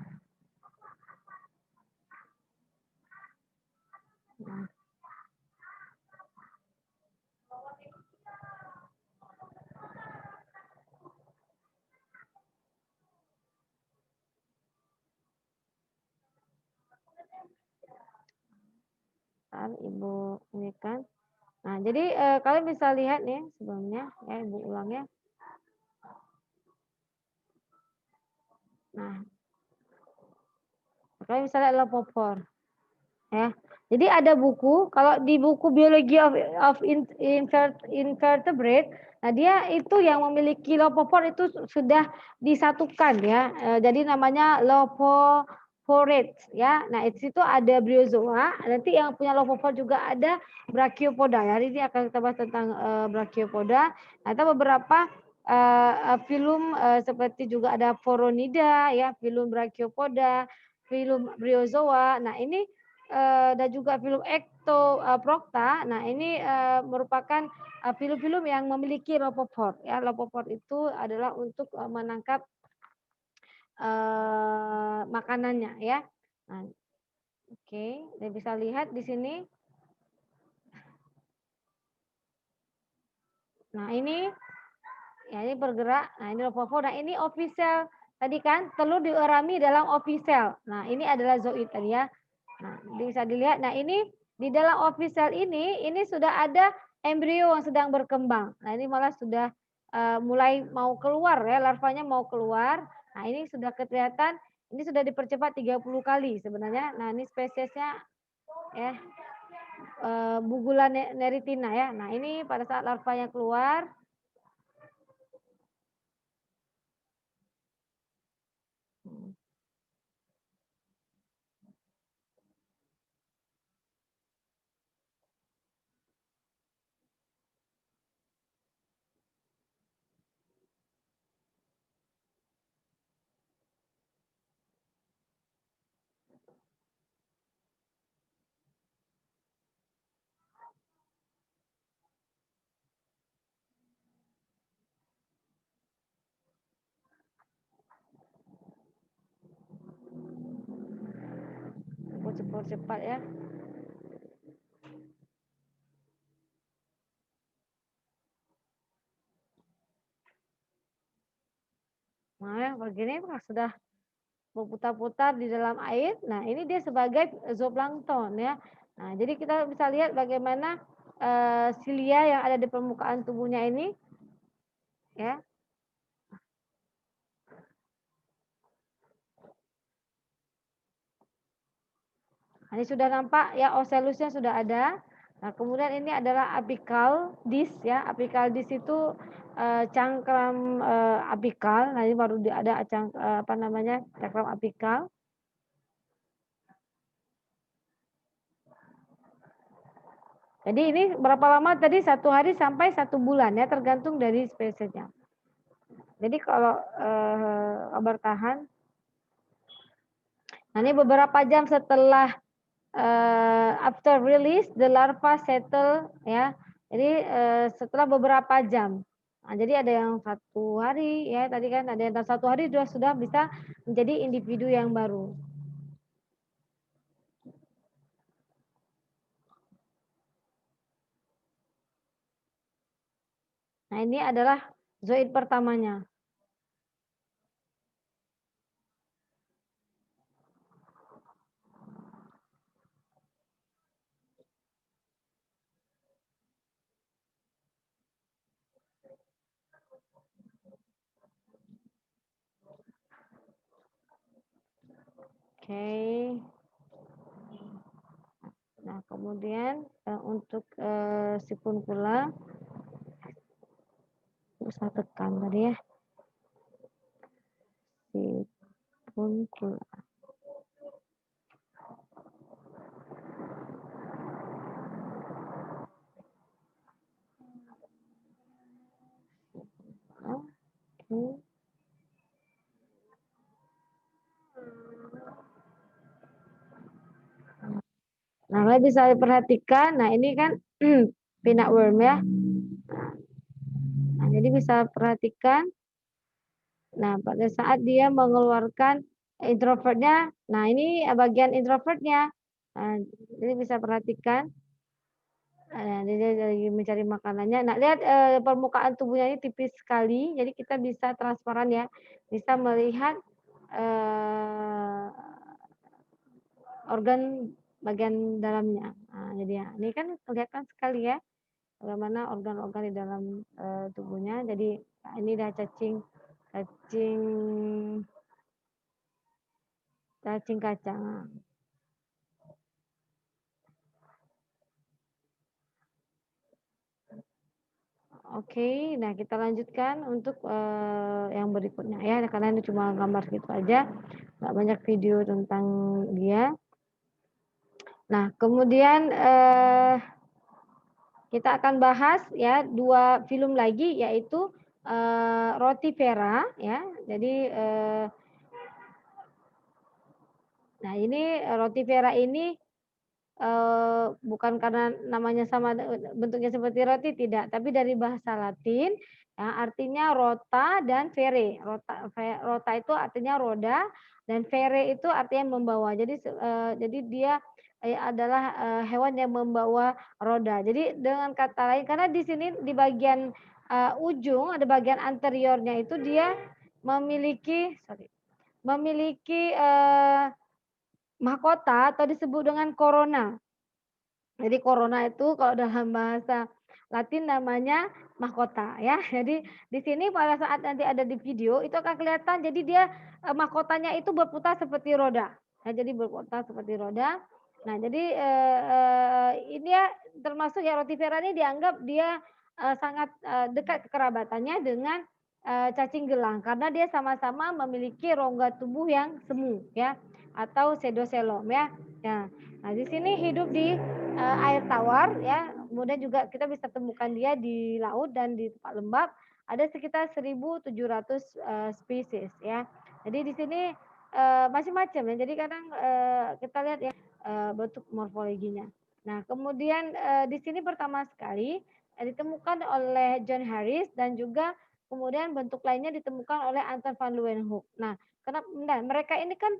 Ibu ini kan. Nah, jadi kalian bisa lihat nih sebelumnya ya, Ibu ulang ya. Nah, kalian bisa lihat lopopor ya. Jadi ada buku, kalau di buku Biology of Invertebrate, nah dia itu yang memiliki lopopor itu sudah disatukan ya. Jadi namanya lopoporate ya. Nah, di situ ada briozoa, nanti yang punya lopopor juga ada brachiopoda ya. Hari ini akan kita bahas tentang brachiopoda. Nah, ada beberapa filum seperti juga ada Phoronida ya, filum brachiopoda, filum briozoa. Nah, ini dan juga film Ectoprocta. Nah, ini merupakan film-film yang memiliki lopopor ya. Lopopor itu adalah untuk menangkap makanannya ya. Nah, oke, dan bisa lihat di sini. Nah, ini ya, ini bergerak. Nah, ini lopopor. Nah, ini official tadi kan telur diurami dalam official. Nah, ini adalah zoid tadi ya. Nah, bisa dilihat. Nah, ini di dalam official ini sudah ada embrio yang sedang berkembang. Nah, ini malah sudah mulai mau keluar ya, larvanya mau keluar. Nah, ini sudah kelihatan, ini sudah dipercepat 30 kali sebenarnya. Nah, ini spesiesnya ya Bugula neritina ya. Nah, ini pada saat larvanya keluar. percepat ya. Nah, ya, begini sudah berputar-putar di dalam air. Nah, ini dia sebagai zooplankton ya. Nah, jadi kita bisa lihat bagaimana silia yang ada di permukaan tubuhnya ini ya. Nah, ini sudah nampak ya ocelusnya sudah ada. Nah, kemudian ini adalah apical disc ya. Apical disc itu cangkram apikal. Nah, ini baru ada apa namanya? Cangkram apikal. Jadi ini berapa lama tadi? 1 hari sampai 1 bulan ya, tergantung dari spesiesnya. Jadi kalau bertahan, nah ini beberapa jam setelah after release the larva settle ya. Jadi setelah beberapa jam. Nah, jadi ada yang 1 hari ya tadi kan ada yang 1 hari sudah bisa menjadi individu yang baru. Nah ini adalah zooid pertamanya. Oke. Nah kemudian untuk sipun pula usah tekan tadi ya. Sipun pula. Oke. Nah, kalau bisa diperhatikan, nah ini kan peanut worm ya. Nah, jadi bisa perhatikan. Nah, pada saat dia mengeluarkan introvertnya, nah ini bagian introvertnya. Nah, jadi bisa perhatikan. Nah, dia lagi mencari makanannya. Nah, lihat permukaan tubuhnya ini tipis sekali, jadi kita bisa transparan ya, bisa melihat eh, organ bagian dalamnya. Nah, jadi ya, ini kan kelihatan sekali ya bagaimana organ-organ di dalam tubuhnya. Jadi nah, ini dah cacing cacing cacing kacang. Oke, nah kita lanjutkan untuk yang berikutnya ya, karena ini cuma gambar gitu aja, nggak banyak video tentang dia. Nah, kemudian kita akan bahas ya 2 film lagi yaitu Roti Vera ya. Jadi nah ini Roti Vera ini bukan karena namanya sama bentuknya seperti roti tidak, tapi dari bahasa Latin ya artinya rota dan vere. Rota itu artinya roda dan vere itu artinya membawa. Jadi dia adalah hewan yang membawa roda. Jadi dengan kata lain karena di sini di bagian ujung ada bagian anteriornya itu dia memiliki mahkota atau disebut dengan corona. Jadi corona itu kalau dalam bahasa Latin namanya mahkota ya. Jadi di sini pada saat nanti ada di video itu akan kelihatan jadi dia mahkotanya itu berputar seperti roda. Nah, jadi berputar seperti roda. Nah, jadi ini ya termasuk ya roti vera ini dianggap dia sangat dekat kekerabatannya dengan cacing gelang karena dia sama-sama memiliki rongga tubuh yang semu ya atau sedoselom ya. Nah, di sini hidup di air tawar ya. Kemudian juga kita bisa temukan dia di laut dan di tempat lembab. Ada sekitar 1.700 spesies ya. Jadi di sini macam-macam ya. Jadi kadang kita lihat ya bentuk morfologinya. Nah, kemudian di sini pertama sekali ditemukan oleh John Harris dan juga kemudian bentuk lainnya ditemukan oleh Anton van Leeuwenhoek. Nah, kenapa? Nah, mereka ini kan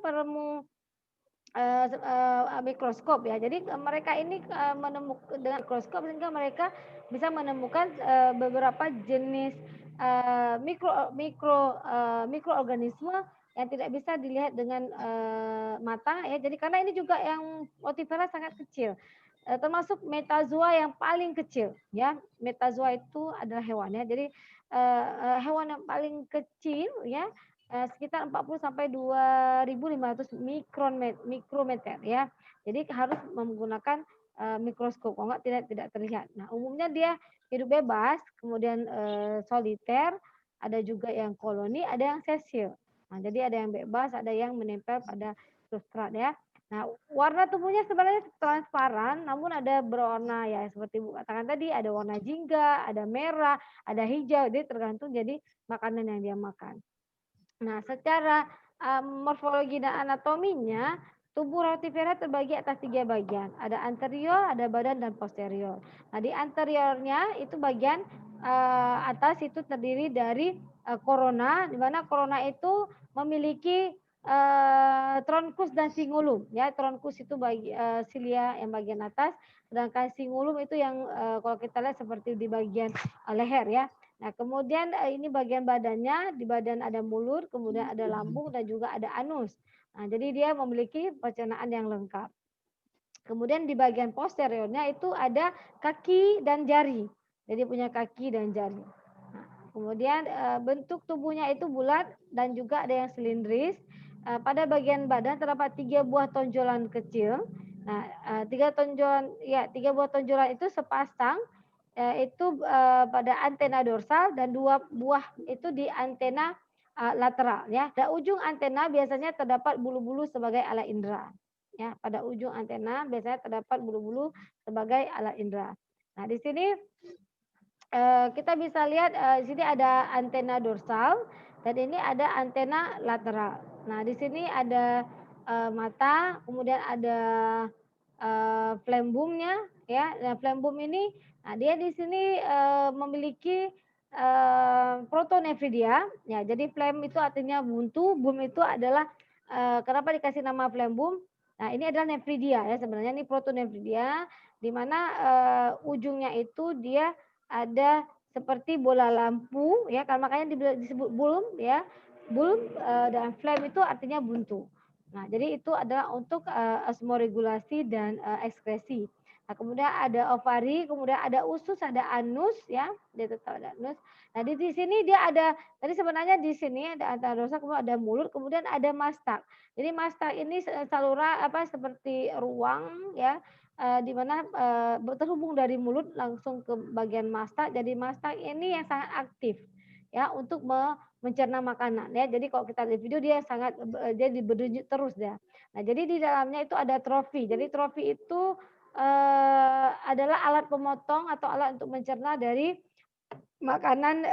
mikroskop ya. Jadi mereka ini menemukan dengan mikroskop sehingga mereka bisa menemukan beberapa jenis mikroorganisme yang tidak bisa dilihat dengan mata ya. Jadi karena ini juga yang Rotifera sangat kecil. Termasuk metazoa yang paling kecil ya. Metazoa itu adalah hewan ya. Jadi hewan yang paling kecil ya sekitar 40 sampai 2.500 mikrometer ya. Jadi harus menggunakan mikroskop, kalau enggak tidak terlihat. Nah, umumnya dia hidup bebas, kemudian soliter, ada juga yang koloni, ada yang sesil. Nah, jadi ada yang bebas, ada yang menempel pada substrat ya. Nah, warna tubuhnya sebenarnya transparan, namun ada berwarna ya seperti Bu katakan tadi, ada warna jingga, ada merah, ada hijau, jadi tergantung jadi makanan yang dia makan. Nah, secara morfologi dan anatominya, tubuh rotifera terbagi atas 3 bagian. Ada anterior, ada badan, dan posterior. Nah, di anteriornya itu bagian atas itu terdiri dari korona, di mana korona itu memiliki trunkus dan cingulum. Ya, trunkus itu silia yang bagian atas, sedangkan cingulum itu yang kalau kita lihat seperti di bagian leher ya. Nah, kemudian ini bagian badannya, di badan ada mulut, kemudian ada lambung dan juga ada anus. Nah, jadi dia memiliki pencernaan yang lengkap. Kemudian di bagian posteriornya itu ada kaki dan jari. Jadi punya kaki dan jari. Nah, kemudian bentuk tubuhnya itu bulat dan juga ada yang silindris. Pada bagian badan terdapat 3 buah tonjolan kecil. Nah, 3 buah tonjolan itu sepasang itu pada antena dorsal dan 2 buah itu di antena lateral ya. Pada ujung antena biasanya terdapat bulu-bulu sebagai alat indera. Ya, pada ujung antena biasanya terdapat bulu-bulu sebagai alat indera. Nah, di sini kita bisa lihat di sini ada antena dorsal dan ini ada antena lateral. Nah, di sini ada mata, kemudian ada flembumnya ya. Nah, flembum ini nah dia di sini memiliki protonefridia ya. Jadi flem itu artinya buntu, bum itu adalah kenapa dikasih nama flembum? Nah, ini adalah nefridia ya sebenarnya ini protonefridia di mana ujungnya itu dia ada seperti bola lampu ya kan makanya disebut bulb ya. Bulb dan flame itu artinya buntu. Nah, jadi itu adalah untuk osmoregulasi dan ekskresi. Nah, kemudian ada ovari, kemudian ada usus, ada anus ya, dia tetap ada anus. Nah, di sini dia ada tadi sebenarnya di sini ada antara dosa, kemudian ada mulut, kemudian ada mastak. Jadi mastak ini saluran apa seperti ruang ya di mana terhubung dari mulut langsung ke bagian mastak. Jadi mastak ini yang sangat aktif ya untuk mencerna makanan ya. Jadi kalau kita lihat video dia sangat dia berdenyut terus dia. Nah, jadi di dalamnya itu ada trofi. Jadi trofi itu adalah alat pemotong atau alat untuk mencerna dari makanan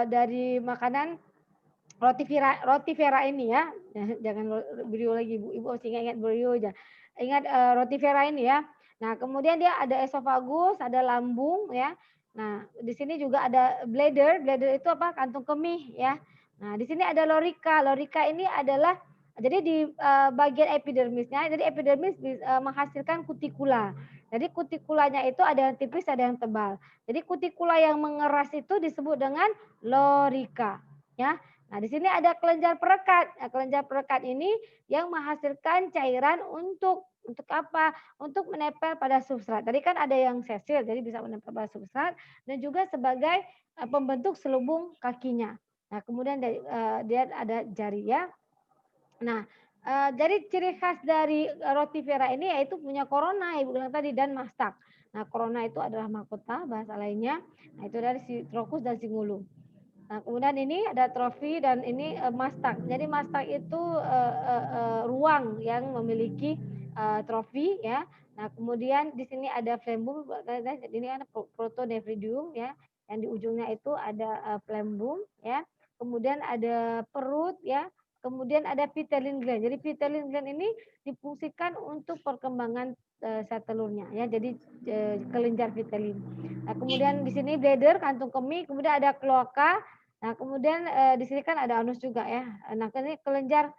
dari makanan rotifera ini ya. Jangan brio lagi Ibu. Ibu harus ingat brio aja. Ingat rotifera ini ya. Nah, kemudian dia ada esofagus, ada lambung ya. Nah, di sini juga ada bladder. Bladder itu apa? Kantung kemih ya. Nah, di sini ada lorika. Lorika ini adalah jadi di bagian epidermisnya. Jadi epidermis menghasilkan kutikula. Jadi kutikulanya itu ada yang tipis, ada yang tebal. Jadi kutikula yang mengeras itu disebut dengan lorika ya. Nah, di sini ada kelenjar perekat. Nah, kelenjar perekat ini yang menghasilkan cairan untuk apa? Untuk menempel pada substrat. Tadi kan ada yang sesil, jadi bisa menempel pada substrat dan juga sebagai pembentuk selubung kakinya. Nah, kemudian dia ada jari ya. Nah, jadi ciri khas dari rotifera ini yaitu punya korona, Ibu bilang tadi, dan mastak. Nah, korona itu adalah mahkota bahasa lainnya. Nah, itu dari si trokus dan singulum. Nah, kemudian ini ada trofi dan ini mastak. Jadi mastak itu ruang yang memiliki trofi ya. Nah, kemudian di sini ada flembum, ini kan protonefridium ya, yang di ujungnya itu ada flembum ya. Kemudian ada perut ya. Kemudian ada vitelline gland. Jadi vitelline gland ini difungsikan untuk perkembangan sel telurnya ya. Jadi kelenjar vitelin. Nah, kemudian di sini bladder, kantung kemih, kemudian ada kloaka. Nah, kemudian di sini kan ada anus juga ya. Nah, ini kelenjar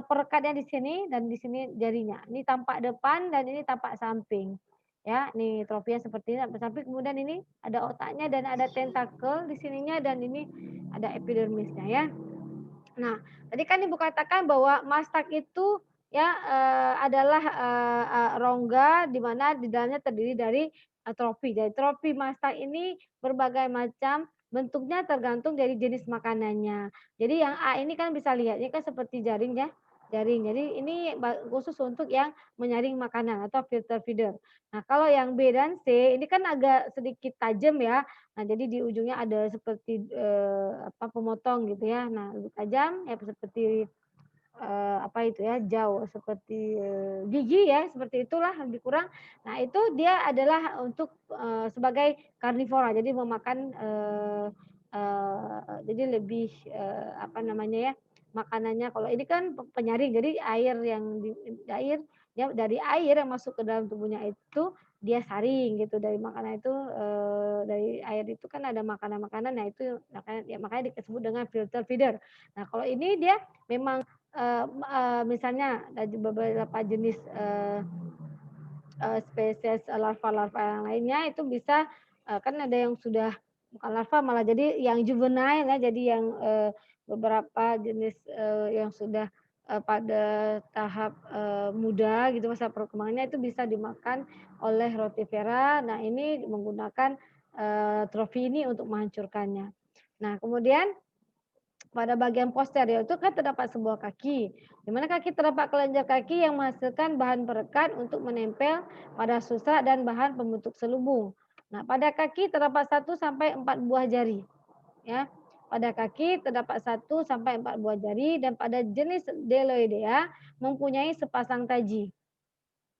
perekatnya di sini dan di sini jarinya. Ini tampak depan dan ini tampak samping. Ya, nih trofinya seperti ini tampak samping, kemudian ini ada otaknya dan ada tentakel di sininya dan ini ada epidermisnya ya. Nah, tadi kan Ibu katakan bahwa mastak itu ya, adalah, rongga di mana di dalamnya terdiri dari, trofi. Jadi trofi mastak ini berbagai macam, bentuknya tergantung dari jenis makanannya. Jadi yang A ini kan bisa lihat, ini kan seperti jaring ya, jaring. Jadi ini khusus untuk yang menyaring makanan atau filter feeder. Nah, kalau yang B dan C ini kan agak sedikit tajam ya. Nah, jadi di ujungnya ada seperti, pemotong gitu ya. Nah, lebih tajam ya seperti, apa itu ya, jauh seperti, gigi ya, seperti itulah lebih kurang. Nah, itu dia adalah untuk, sebagai karnivora, jadi memakan, jadi lebih, apa namanya ya, makanannya kalau ini kan penyaring, jadi air yang air ya dari air yang masuk ke dalam tubuhnya itu dia saring gitu dari makanan itu, dari air itu kan ada makanan-makanan, nah itu makanya disebut dengan filter feeder. Nah, kalau ini dia memang, misalnya ada beberapa jenis, spesies larva-larva yang lainnya itu bisa, kan ada yang sudah bukan larva malah jadi yang juvenile ya, jadi yang, beberapa jenis, yang sudah, pada tahap, muda gitu masa perkembangannya itu bisa dimakan oleh rotivera. Nah, ini menggunakan, trofi ini untuk menghancurkannya. Nah, kemudian pada bagian posterior itu kan terdapat sebuah kaki, di mana kaki terdapat kelenjar kaki yang menghasilkan bahan perekat untuk menempel pada substrat dan bahan pembentuk selubung. Nah, pada kaki terdapat 1 sampai 4 buah jari, ya. Pada kaki terdapat 1 sampai 4 buah jari dan pada jenis Deloidea mempunyai sepasang taji.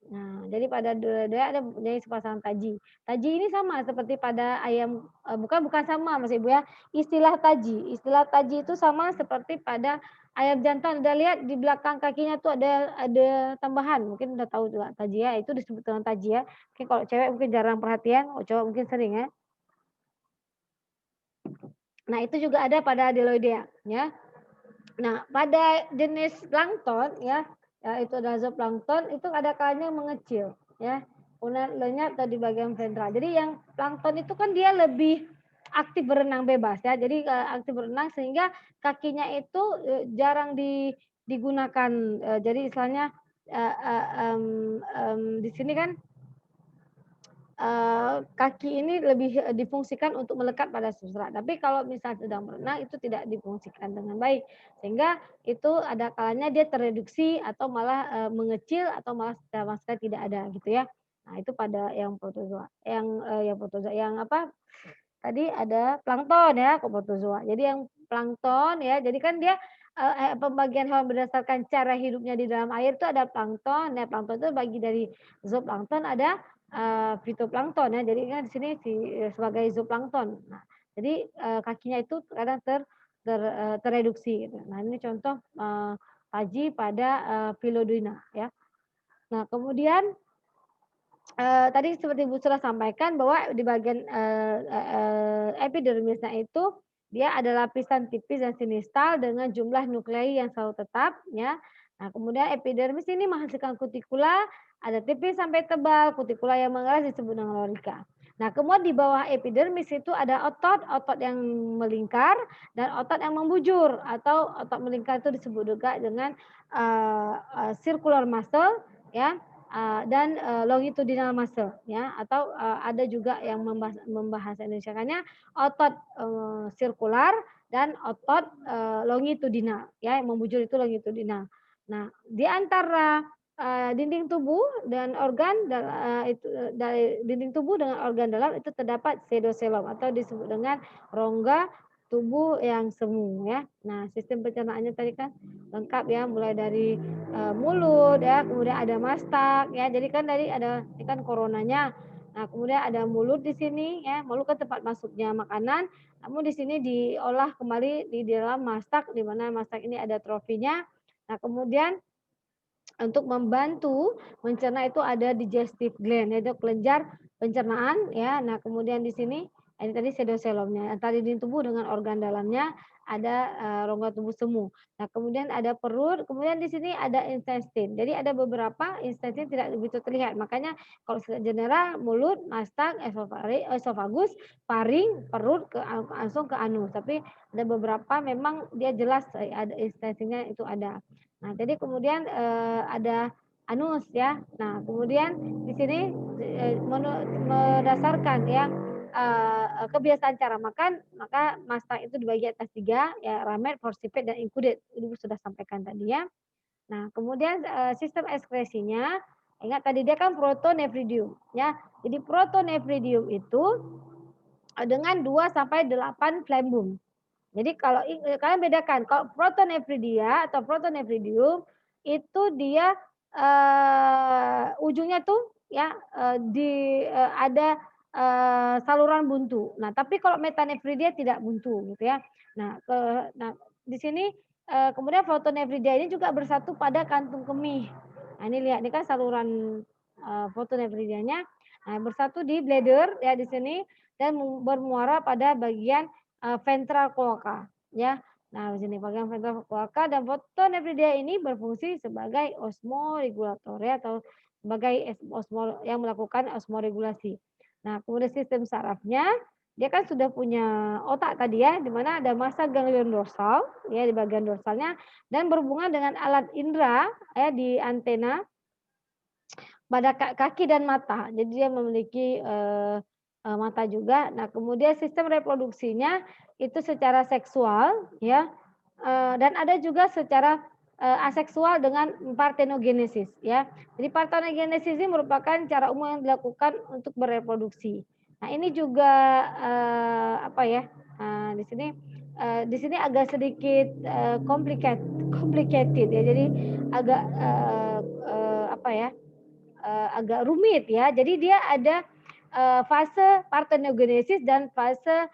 Nah, jadi pada dua-duanya ada mempunyai sepasang taji. Taji ini sama seperti pada ayam, bukan sama Mas Ibu ya, istilah taji itu sama seperti pada ayam jantan. Udah lihat di belakang kakinya tuh ada tambahan, mungkin udah tahu juga taji ya, itu disebut dengan taji ya. Mungkin kalau cewek mungkin jarang perhatian, kalau cowok mungkin sering ya. Nah, itu juga ada pada Deloidea ya. Nah, pada jenis plankton ya, itu adalah zooplankton itu ada kalanya mengecil ya, kemudian lenyap di bagian ventral. Jadi yang plankton itu kan dia lebih aktif berenang bebas ya, jadi, aktif berenang sehingga kakinya itu, jarang digunakan, jadi istilahnya, di sini kan kaki ini lebih, difungsikan untuk melekat pada substrat. Tapi kalau misal sedang berenang itu tidak difungsikan dengan baik. Sehingga itu ada kalanya dia tereduksi atau malah, mengecil atau malah sama sekali tidak ada gitu ya. Nah, itu pada yang protozoa, yang protozoa yang apa, tadi ada plankton ya, kok protozoa. Jadi yang plankton ya, jadi kan dia, pembagian hewan berdasarkan cara hidupnya di dalam air itu ada plankton. Nah, plankton itu bagi dari zooplankton ada, fitoplankton ya. Jadi kan di sini sebagai zooplankton. Nah, jadi, kakinya itu kadang tereduksi gitu. Nah, ini contoh, taji pada, Philodrina ya. Nah, kemudian tadi seperti Bu sudah sampaikan bahwa di bagian, epidermisnya itu dia ada lapisan tipis dan sinistal dengan jumlah nuklei yang selalu tetap ya. Nah, kemudian epidermis ini menghasilkan kutikula, ada tipis sampai tebal, kutikula yang mengeras disebut dengan lorika. Nah, kemudian di bawah epidermis itu ada otot, otot yang melingkar dan otot yang membujur atau otot melingkar itu disebut juga dengan, circular muscle ya. Dan, longitudinal muscle ya atau, ada juga yang membahasa Indonesiakannya otot, sirkular dan otot, longitudinal ya, yang membujur itu longitudinal. Nah, di antara, dinding tubuh dan organ dari dinding tubuh dengan organ dalam itu terdapat pseudocelom atau disebut dengan rongga tubuh yang semu ya. Nah, sistem pencernaannya tadi kan lengkap ya, mulai dari, mulut ya, kemudian ada mastak ya, jadi kan tadi ada ini kan coronanya. Nah, kemudian ada mulut di sini ya, mulut kan tempat masuknya makanan, namun di sini diolah kembali di dalam mastak, di mana mastak ini ada trofinya. Nah, kemudian untuk membantu mencerna itu ada digestive gland, yaitu kelenjar pencernaan ya. Nah, kemudian di sini Ini tadi pseudocelomnya, antara dinding tubuh dengan organ dalamnya ada, rongga tubuh semu. Nah, kemudian ada perut, kemudian di sini ada intestine. Jadi ada beberapa intestine tidak begitu terlihat. Makanya kalau secara general mulut, mastag, esofagus, faring, perut langsung ke anus. Tapi ada beberapa memang dia jelas ada intestine-nya itu ada. Nah, jadi kemudian, ada anus ya. Nah, kemudian di sini, berdasarkan ya kebiasaan cara makan, maka masak itu dibagi atas 3 ya, ramet, forceps, dan included. Ibu sudah sampaikan tadi ya. Nah, kemudian, sistem ekskresinya, ingat tadi dia kan protonephridium ya. Jadi protonephridium itu, dengan 2 sampai 8 flembum. Jadi kalau kalian bedakan, kalau protonephridia atau protonephridium itu dia, ujungnya tuh ya, ada, saluran buntu. Nah, tapi kalau metanephridia tidak buntu gitu ya. Nah, di sini, kemudian protonephridia ini juga bersatu pada kantung kemih. Nah, ini lihat ini kan saluran, protonephridianya, nah bersatu di bladder ya di sini dan bermuara pada bagian ventral cloaca ya. Nah, di sini bagian ventral cloaca dan fotonephridia ini berfungsi sebagai osmoregulator ya atau sebagai yang melakukan osmoregulasi. Nah, kemudian sistem sarafnya dia kan sudah punya otak tadi ya, di mana ada massa ganglion dorsal ya di bagian dorsalnya dan berhubungan dengan alat indera ya di antena pada kaki dan mata. Jadi dia memiliki, mata juga. Nah, kemudian sistem reproduksinya itu secara seksual ya, dan ada juga secara, aseksual dengan partenogenesis ya. Jadi partenogenesis ini merupakan cara umum yang dilakukan untuk bereproduksi. Nah, ini juga, apa ya, di sini agak sedikit, complicated ya. Jadi agak, apa ya, agak rumit ya. Jadi dia ada, fase parthenogenesis dan fase,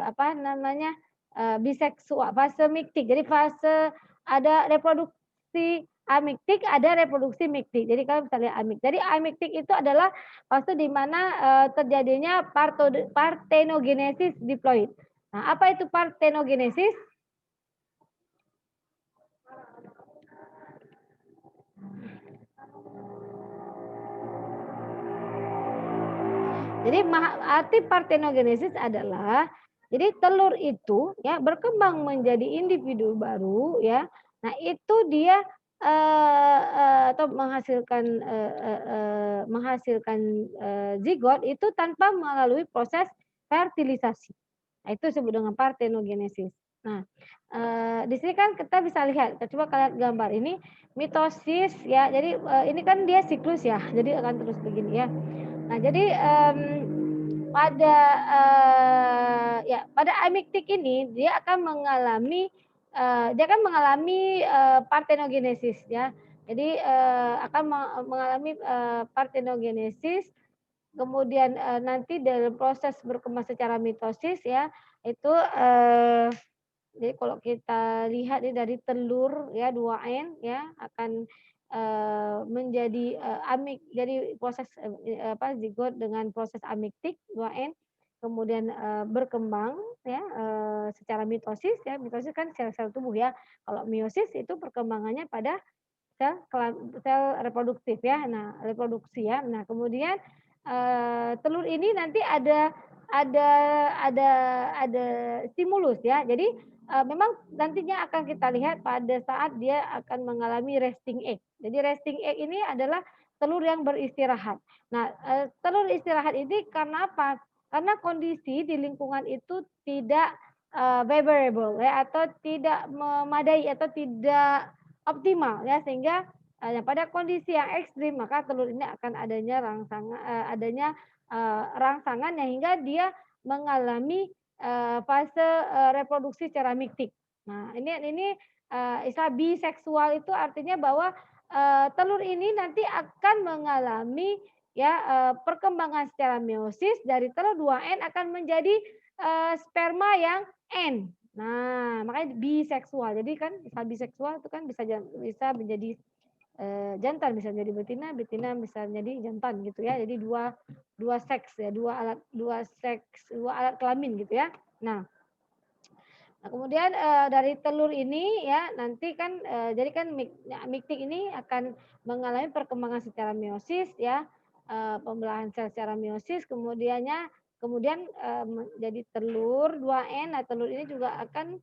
apa namanya, biseksual, fase miktik. Jadi fase ada reproduksi amiktik, ada reproduksi miktik. Jadi kalau bisa lihat jadi amiktik itu adalah fase di mana, terjadinya parthenogenesis diploid. Nah, apa itu parthenogenesis? Jadi arti parthenogenesis adalah jadi telur itu ya berkembang menjadi individu baru ya. Nah, itu dia, atau menghasilkan, zigot itu tanpa melalui proses fertilisasi. Nah, itu disebut dengan parthenogenesis. Nah, di sini kan kita bisa lihat, coba kalian gambar ini mitosis ya. Jadi, ini kan dia siklus ya, jadi akan terus begini ya. Nah, jadi, pada amiktik ini dia akan mengalami, parthenogenesis ya. Jadi, akan mengalami, parthenogenesis, kemudian, nanti dalam proses berkembang secara mitosis ya, itu, jadi kalau kita lihat nih dari telur ya 2N ya akan, menjadi, jadi proses, zigot dengan proses amiktik 2N, kemudian, berkembang ya, secara mitosis ya, mitosis kan sel-sel tubuh ya. Kalau meiosis itu perkembangannya pada sel reproduktif ya, nah reproduksi ya. Nah, kemudian, telur ini nanti ada ada ada stimulus ya. Jadi, memang nantinya akan kita lihat pada saat dia akan mengalami resting egg. Jadi resting egg ini adalah telur yang beristirahat. Nah, telur istirahat ini karena apa? Karena kondisi di lingkungan itu tidak, favorable ya atau tidak memadai atau tidak optimal ya sehingga, pada kondisi yang ekstrim maka telur ini akan rangsangan yang hingga dia mengalami, fase, reproduksi secara miktik. Nah, ini, istilah biseksual itu artinya bahwa, telur ini nanti akan mengalami ya, perkembangan secara meiosis dari telur 2N akan menjadi, sperma yang N. Nah, makanya biseksual. Jadi kan istilah biseksual itu kan bisa menjadi, jantan, bisa jadi betina, betina bisa jadi jantan gitu ya. Jadi 2 dua seks ya, dua alat kelamin gitu ya. Nah, kemudian, dari telur ini ya nanti kan, jadi kan miktik ini akan mengalami perkembangan secara meiosis ya, pembelahan sel secara meiosis kemudian, menjadi telur 2N. Nah, telur ini juga akan,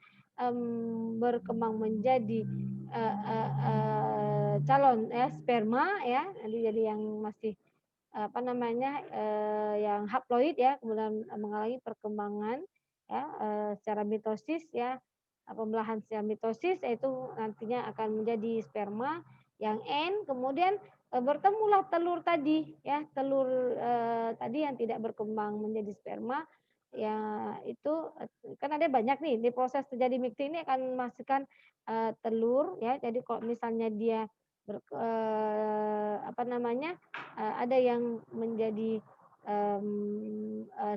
berkembang menjadi, calon ya sperma ya, nanti jadi yang masih, apa namanya, yang haploid ya, kemudian mengalami perkembangan ya, secara mitosis ya, pembelahan secara mitosis yaitu nantinya akan menjadi sperma yang N, kemudian, bertemulah telur tadi ya, telur, tadi yang tidak berkembang menjadi sperma, ya itu, kan ada banyak nih di proses terjadi mixing ini akan menghasilkan, telur ya. Jadi kalau misalnya dia apa namanya, ada yang menjadi,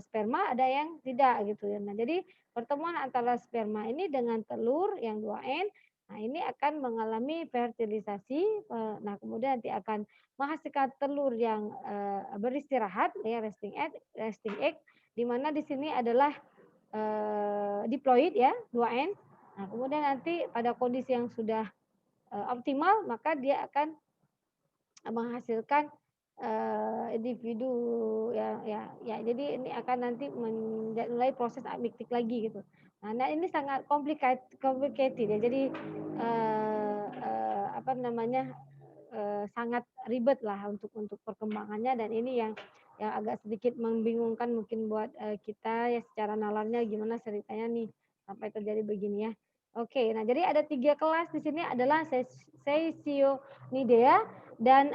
sperma, ada yang tidak gitu ya. Nah, jadi pertemuan antara sperma ini dengan telur yang 2N, nah ini akan mengalami fertilisasi, nah kemudian nanti akan menghasilkan telur yang, beristirahat ya resting egg, di mana di sini adalah, diploid ya 2N. Nah, kemudian nanti pada kondisi yang sudah, optimal maka dia akan menghasilkan, individu ya jadi ini akan nanti mulai proses apoptosis lagi gitu. Nah ini sangat complicated ya jadi, apa namanya, sangat ribet lah untuk perkembangannya dan ini yang agak sedikit membingungkan mungkin buat, kita ya secara nalarnya gimana ceritanya nih sampai terjadi begini ya. Oke, nah jadi ada 3 kelas di sini adalah Seisionidea dan,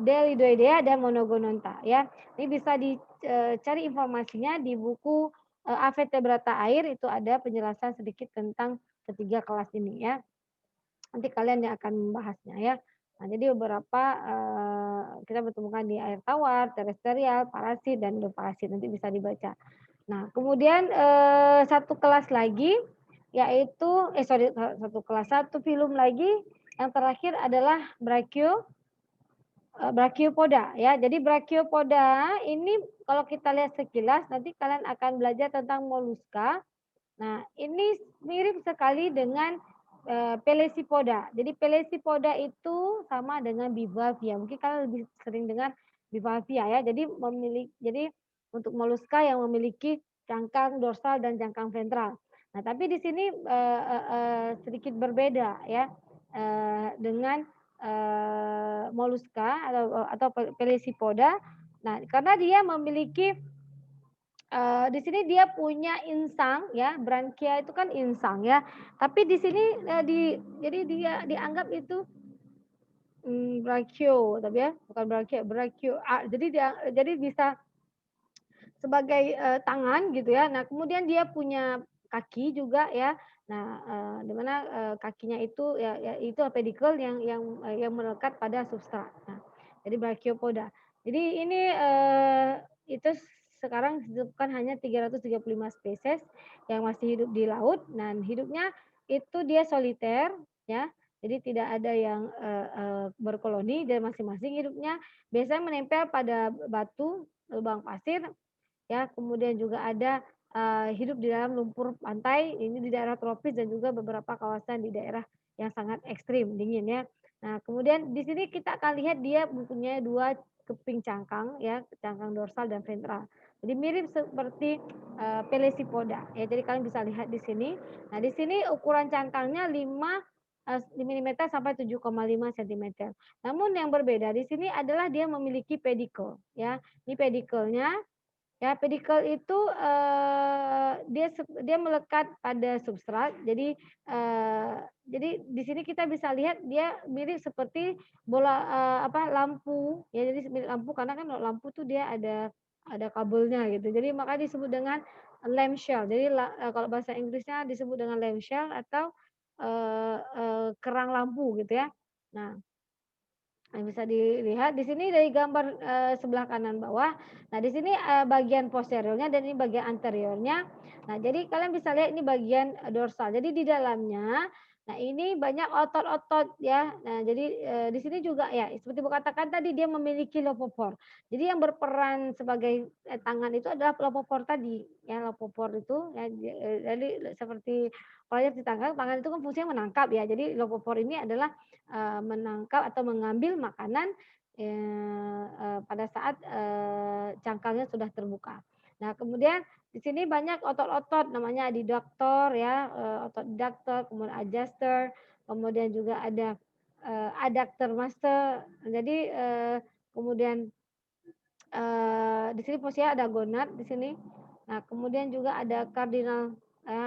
Delidoidea dan Monogononta ya. Ini bisa cari informasinya di buku, Avertebrata Air itu ada penjelasan sedikit tentang ketiga kelas ini ya. Nanti kalian yang akan membahasnya ya. Nah, jadi beberapa, kita bertemukan di air tawar, terestrial, parasit, dan endoparasit, nanti bisa dibaca. Nah, kemudian, satu kelas lagi yaitu satu kelas, satu filum lagi yang terakhir adalah Brachiopoda ya. Jadi Brachiopoda ini kalau kita lihat sekilas nanti kalian akan belajar tentang moluska. Nah, ini mirip sekali dengan, Pelecypoda. Jadi Pelecypoda itu sama dengan Bivalvia, mungkin kalian lebih sering dengar Bivalvia ya. Jadi untuk moluska yang memiliki cangkang dorsal dan cangkang ventral. Nah, tapi di sini, sedikit berbeda ya, dengan, moluska atau Pelecypoda. Nah, karena dia memiliki di sini dia punya insang ya, brankia itu kan insang ya. Tapi di sini, jadi dia dianggap itu, brachio tapi ya, bukan brachio, jadi bisa sebagai, tangan gitu ya. Nah, kemudian dia punya kaki juga ya. Nah, di mana, kakinya itu ya itu pedicle yang melekat pada substrat. Nah, jadi Brachiopoda. Jadi ini, itu sekarang ditemukan hanya 335 spesies yang masih hidup di laut dan hidupnya itu dia soliter ya. Jadi tidak ada yang, berkoloni dan masing-masing hidupnya biasanya menempel pada batu, lubang pasir ya, kemudian juga ada, hidup di dalam lumpur pantai, ini di daerah tropis dan juga beberapa kawasan di daerah yang sangat ekstrim, dingin ya. Nah, kemudian di sini kita akan lihat dia mempunyai 2 keping cangkang ya, cangkang dorsal dan ventral. Jadi mirip seperti, Pelecypoda ya, jadi kalian bisa lihat di sini. Nah, di sini ukuran cangkangnya 5 milimeter sampai 7,5 sentimeter. Namun yang berbeda di sini adalah dia memiliki pedicle ya. Ini pedicle-nya. Ya, pedicle itu, dia melekat pada substrat. Jadi di sini kita bisa lihat dia mirip seperti bola, lampu, ya jadi mirip lampu karena kan kalau lampu tuh dia ada kabelnya gitu. Jadi maka disebut dengan lamp shell. Jadi kalau bahasa Inggrisnya disebut dengan lamp shell atau, kerang lampu gitu ya. Nah, bisa dilihat di sini dari gambar, sebelah kanan bawah. Nah, di sini, bagian posteriornya dan ini bagian anteriornya. Nah, jadi kalian bisa lihat ini bagian, dorsal. Jadi di dalamnya, Nah, ini banyak otot-otot ya. Nah, jadi, di sini juga ya seperti Ibu katakan tadi dia memiliki lopopor. Jadi yang berperan sebagai, tangan itu adalah lopopor tadi, ya lopopor itu ya jadi seperti kalau lihat di tangan itu kan fungsinya menangkap ya. Jadi lopopor ini adalah, menangkap atau mengambil makanan, pada saat, cangkangnya sudah terbuka. Nah, kemudian di sini banyak otot-otot namanya adductor ya, otot adductor, kemudian adjuster, kemudian juga ada, adductor master. Jadi, kemudian, di sini posisinya ada gonad di sini. Nah, kemudian juga ada cardinal ya,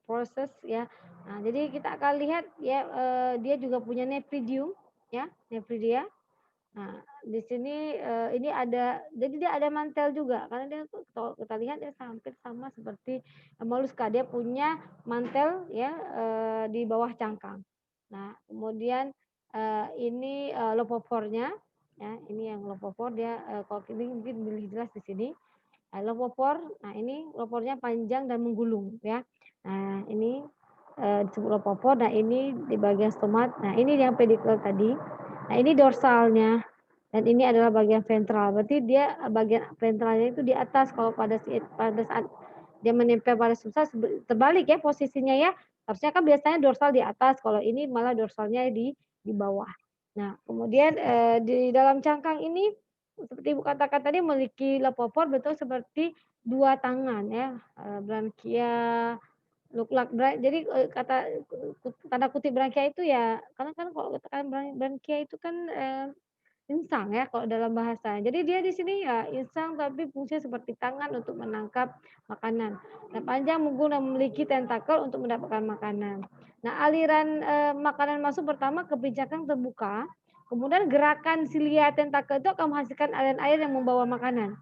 process ya. Nah, jadi kita akan lihat ya, dia juga punya nephridium ya, nephridia. Nah, di sini, ini ada jadi dia ada mantel juga karena dia tuh kalau kita lihat dia hampir sama seperti moluska, dia punya mantel ya, di bawah cangkang. Nah, kemudian, ini, lopopornya ya, ini yang lopopor dia, kalau ini mungkin lebih jelas di sini. Lopopor, nah ini lopornya panjang dan menggulung ya. Nah, ini, disebut lopopor, nah ini di bagian stomat, nah ini yang pedikel tadi. Nah, ini dorsalnya. Dan ini adalah bagian ventral, berarti dia bagian ventralnya itu di atas kalau pada saat dia menempel pada substrat terbalik ya posisinya ya. Harusnya kan biasanya dorsal di atas, kalau ini malah dorsalnya di bawah. Nah, kemudian, di dalam cangkang ini seperti Ibu katakan tadi memiliki lopopor betul seperti 2 tangan ya, branchia, jadi, tanda kutip branchia itu ya karena kan kalau katakan branchia itu kan, insang ya kalau dalam bahasa. Jadi dia di sini ya insang tapi fungsinya seperti tangan untuk menangkap makanan. Nah, panjang mungkin dan memiliki tentakel untuk mendapatkan makanan. Nah, aliran, makanan masuk pertama ke pincangkang terbuka, kemudian gerakan silia tentakel itu akan menghasilkan aliran air yang membawa makanan.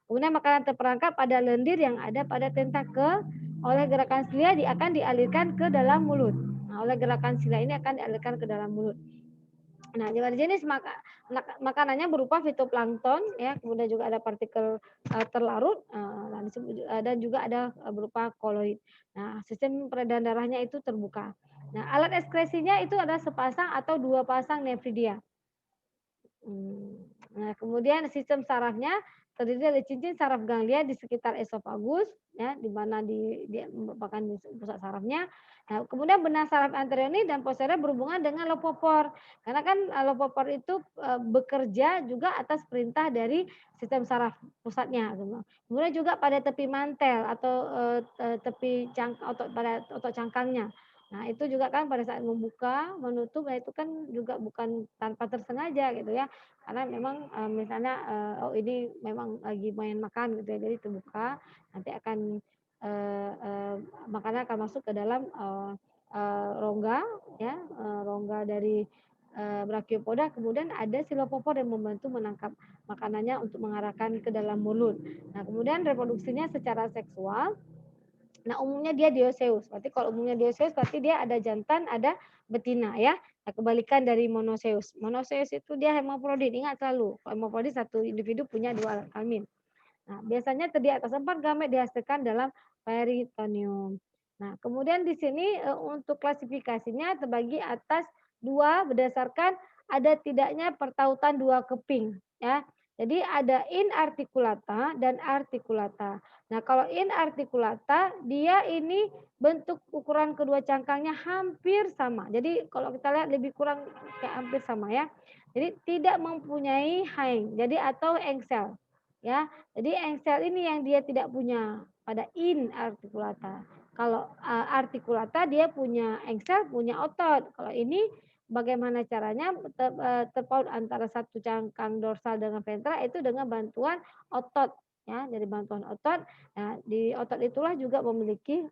Kemudian makanan terperangkap pada lendir yang ada pada tentakel, oleh gerakan silia akan dialirkan ke dalam mulut. Nah, oleh gerakan silia ini akan dialirkan ke dalam mulut. Nah, jenis makanannya berupa fitoplankton ya, kemudian juga ada partikel, terlarut, nah dan juga ada, berupa koloid. Nah, sistem peredaran darahnya itu terbuka. Nah, alat ekskresinya itu ada sepasang atau 2 pasang nefridia. Nah, kemudian sistem sarafnya terdiri dari cincin saraf ganglia di sekitar esofagus, ya, di mana dia merupakan pusat sarafnya. Nah, kemudian benang saraf anterior ini dan posterior berhubungan dengan lopopor. Karena kan lopopor itu bekerja juga atas perintah dari sistem saraf pusatnya. Gitu. Kemudian juga pada tepi mantel atau tepi otot pada otot cangkangnya. Nah, itu juga kan pada saat membuka, menutup, nah itu kan juga bukan tanpa tersengaja gitu ya. Karena memang, misalnya, oh ini memang lagi main makan gitu ya, jadi terbuka, nanti akan, makanan akan masuk ke dalam, rongga ya, rongga dari, Brachiopoda, kemudian ada Silopopor yang membantu menangkap makanannya untuk mengarahkan ke dalam mulut. Nah, kemudian reproduksinya secara seksual. Nah, umumnya dia dioecious. Berarti kalau umumnya dioecious berarti dia ada jantan, ada betina ya. Nah, kebalikan dari monoecious. Monoecious itu dia hermafrodit. Ingat selalu, kalau hermafrodit satu individu punya 2 alat kelamin. Nah, biasanya terdiri atas 4 gamet dihasilkan dalam peritoneum. Nah, kemudian di sini, untuk klasifikasinya terbagi atas 2 berdasarkan ada tidaknya pertautan 2 keping ya. Jadi ada inarticulata dan articulata. Nah, kalau inarticulata dia ini bentuk ukuran kedua cangkangnya hampir sama. Jadi kalau kita lihat lebih kurang kayak hampir sama ya. Jadi tidak mempunyai hang, jadi atau engsel ya. Jadi engsel ini yang dia tidak punya pada inarticulata. Kalau articulata dia punya engsel, punya otot. Kalau ini bagaimana caranya terpaut antara satu cangkang dorsal dengan ventral itu dengan bantuan otot ya, dari bantuan otot. Nah, di otot itulah juga memiliki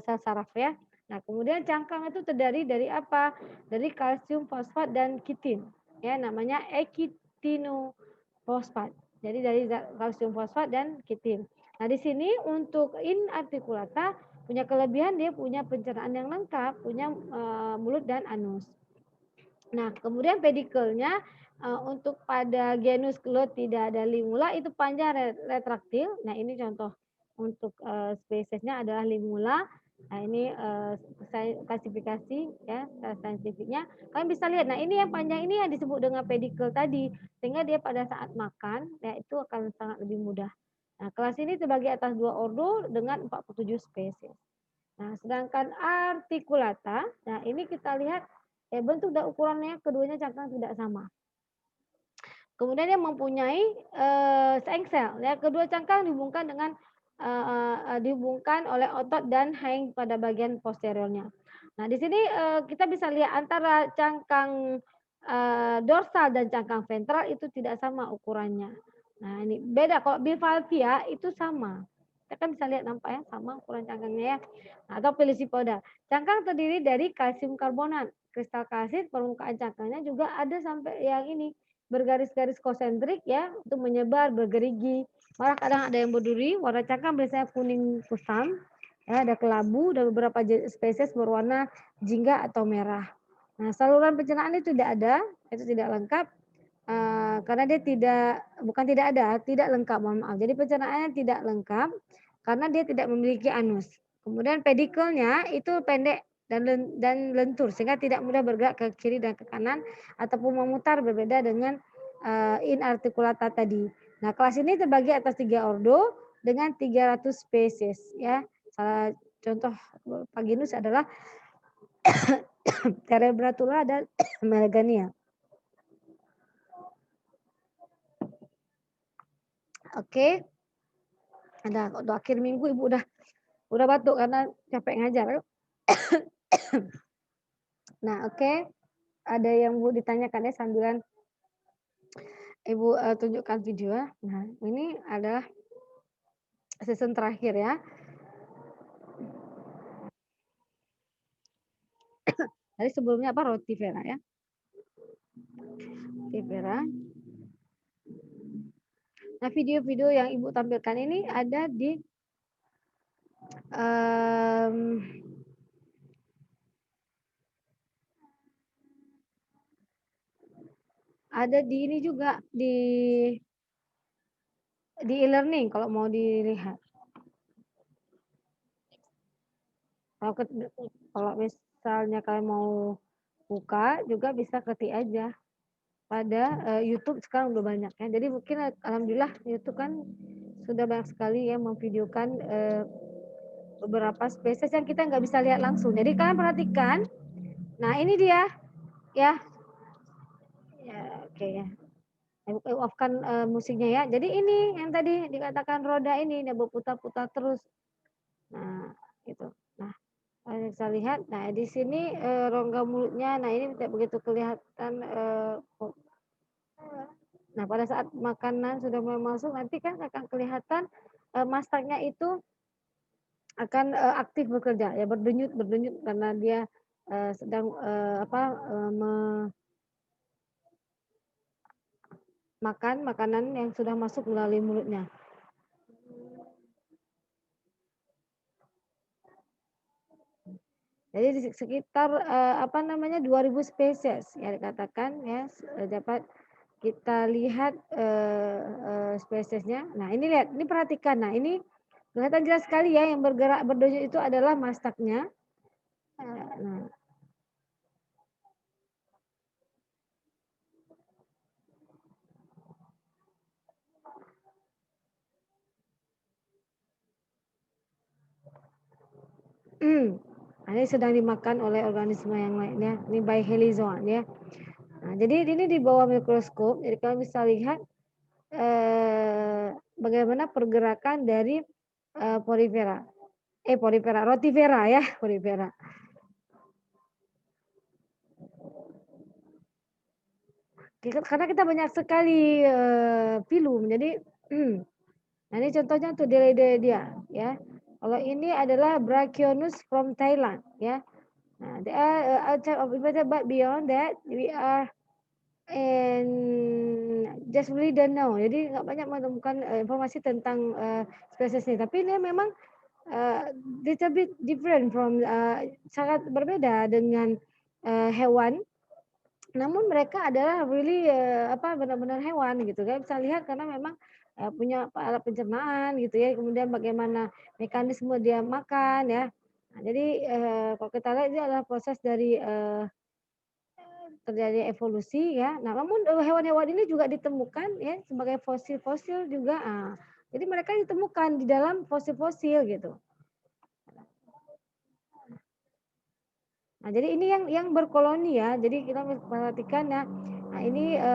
sel saraf ya. Nah, kemudian cangkang itu terdiri dari apa? Dari kalsium fosfat dan kitin. Ya, namanya ekitinoposfat. Jadi dari kalsium fosfat dan kitin. Nah, di sini untuk inarticulata punya kelebihan dia punya pencernaan yang lengkap, punya mulut dan anus. Nah, kemudian pedikelnya untuk pada genus Glottida dan Limula itu panjang retraktil. Nah, ini contoh untuk spesiesnya adalah Limula. Nah ini klasifikasi ya secara saintifiknya. Kalian bisa lihat. Nah ini yang panjang ini yang disebut dengan pedicle tadi, sehingga dia pada saat makan ya itu akan sangat lebih mudah. Nah kelas ini terbagi atas 2 ordo dengan 47 spesies. Nah sedangkan articulata, nah ini kita lihat bentuk dan ukurannya keduanya cangkang tidak sama. Kemudian dia mempunyai seengsel. Ya, kedua cangkang dihubungkan dengan dihubungkan oleh otot dan hang pada bagian posteriornya. Nah, di sini kita bisa lihat antara cangkang dorsal dan cangkang ventral itu tidak sama ukurannya. Nah, ini beda. Kalau bivalvia itu sama. Kita kan bisa lihat nampaknya sama ukuran cangkangnya ya. Nah, atau pelisipoda. Cangkang terdiri dari kalsium karbonat. Kristal kalsit permukaan cangkangnya juga ada sampai yang ini bergaris-garis konsentrik ya untuk menyebar bergerigi, malah kadang ada yang berduri. Warna cangkang biasanya kuning kusam ya, ada kelabu dan beberapa spesies berwarna jingga atau merah. Nah saluran pencernaan itu tidak ada, itu tidak lengkap karena dia tidak lengkap, mohon maaf. Jadi pencernaannya tidak lengkap karena dia tidak memiliki anus. Kemudian pedikelnya itu pendek dan lentur sehingga tidak mudah bergerak ke kiri dan ke kanan ataupun memutar, berbeda dengan inarticulata tadi. Nah, kelas ini terbagi atas 3 ordo dengan 300 spesies ya. Salah contoh Paginus adalah Terebratula dan Melegania. Oke. Ada untuk akhir minggu Ibu udah batuk karena capek ngajar. Nah, oke. Ada yang Bu ditanyakan ya sambilan Ibu tunjukkan video. Nah, ini adalah season terakhir ya. Tadi sebelumnya apa? Rotivera ya. Rotivera. Nah, video-video yang Ibu tampilkan ini ada di ada di ini juga di e-learning kalau mau dilihat. Kalau misalnya kalian mau buka juga bisa ketik aja pada YouTube sekarang udah banyak ya. Jadi mungkin alhamdulillah YouTube kan sudah banyak sekali yang memvideokan beberapa spesies yang kita nggak bisa lihat langsung. Jadi kalian perhatikan. Nah ini dia ya. Ya oke ya. Off-kan musiknya ya. Jadi ini yang tadi dikatakan roda ini dia berputar-putar terus. Nah gitu. Nah kalian bisa lihat. Nah di sini rongga mulutnya. Nah ini tidak begitu kelihatan. Nah pada saat makanan sudah mulai masuk nanti kan akan kelihatan mastaknya itu akan aktif bekerja ya, berdenyut karena dia sedang makan makanan yang sudah masuk melalui mulutnya. Jadi di sekitar 2000 spesies ya dikatakan ya dapat kita lihat spesiesnya. Nah ini lihat, ini perhatikan. Nah ini kelihatan jelas sekali ya yang bergerak berdenyut itu adalah mastaknya. Nah, Nah, ini sedang dimakan oleh organisme yang lainnya. Ini by helizoan ya. Nah, jadi ini di bawah mikroskop. Jadi kalian bisa lihat bagaimana pergerakan dari rotivera ya, porifera. Karena kita banyak sekali filum. Jadi nah ini contohnya tuh dia ya. Kalau ini adalah Brachionus from Thailand ya. Nah, they are outside of invertebrate, but beyond that we are and just really don't know. Jadi nggak banyak menemukan informasi tentang spesies ini. Tapi ini memang little bit different from sangat berbeda dengan hewan. Namun mereka adalah really benar-benar hewan gitu kan. Bisa lihat karena memang punya alat pencernaan gitu ya. Kemudian bagaimana mekanisme dia makan ya. Nah, jadi kalau kita lihat ini adalah proses dari terjadi evolusi ya. Nah, namun hewan-hewan ini juga ditemukan ya sebagai fosil-fosil juga. Jadi mereka ditemukan di dalam fosil-fosil gitu. Nah, jadi ini yang berkoloni ya. Jadi kita perhatikan ya.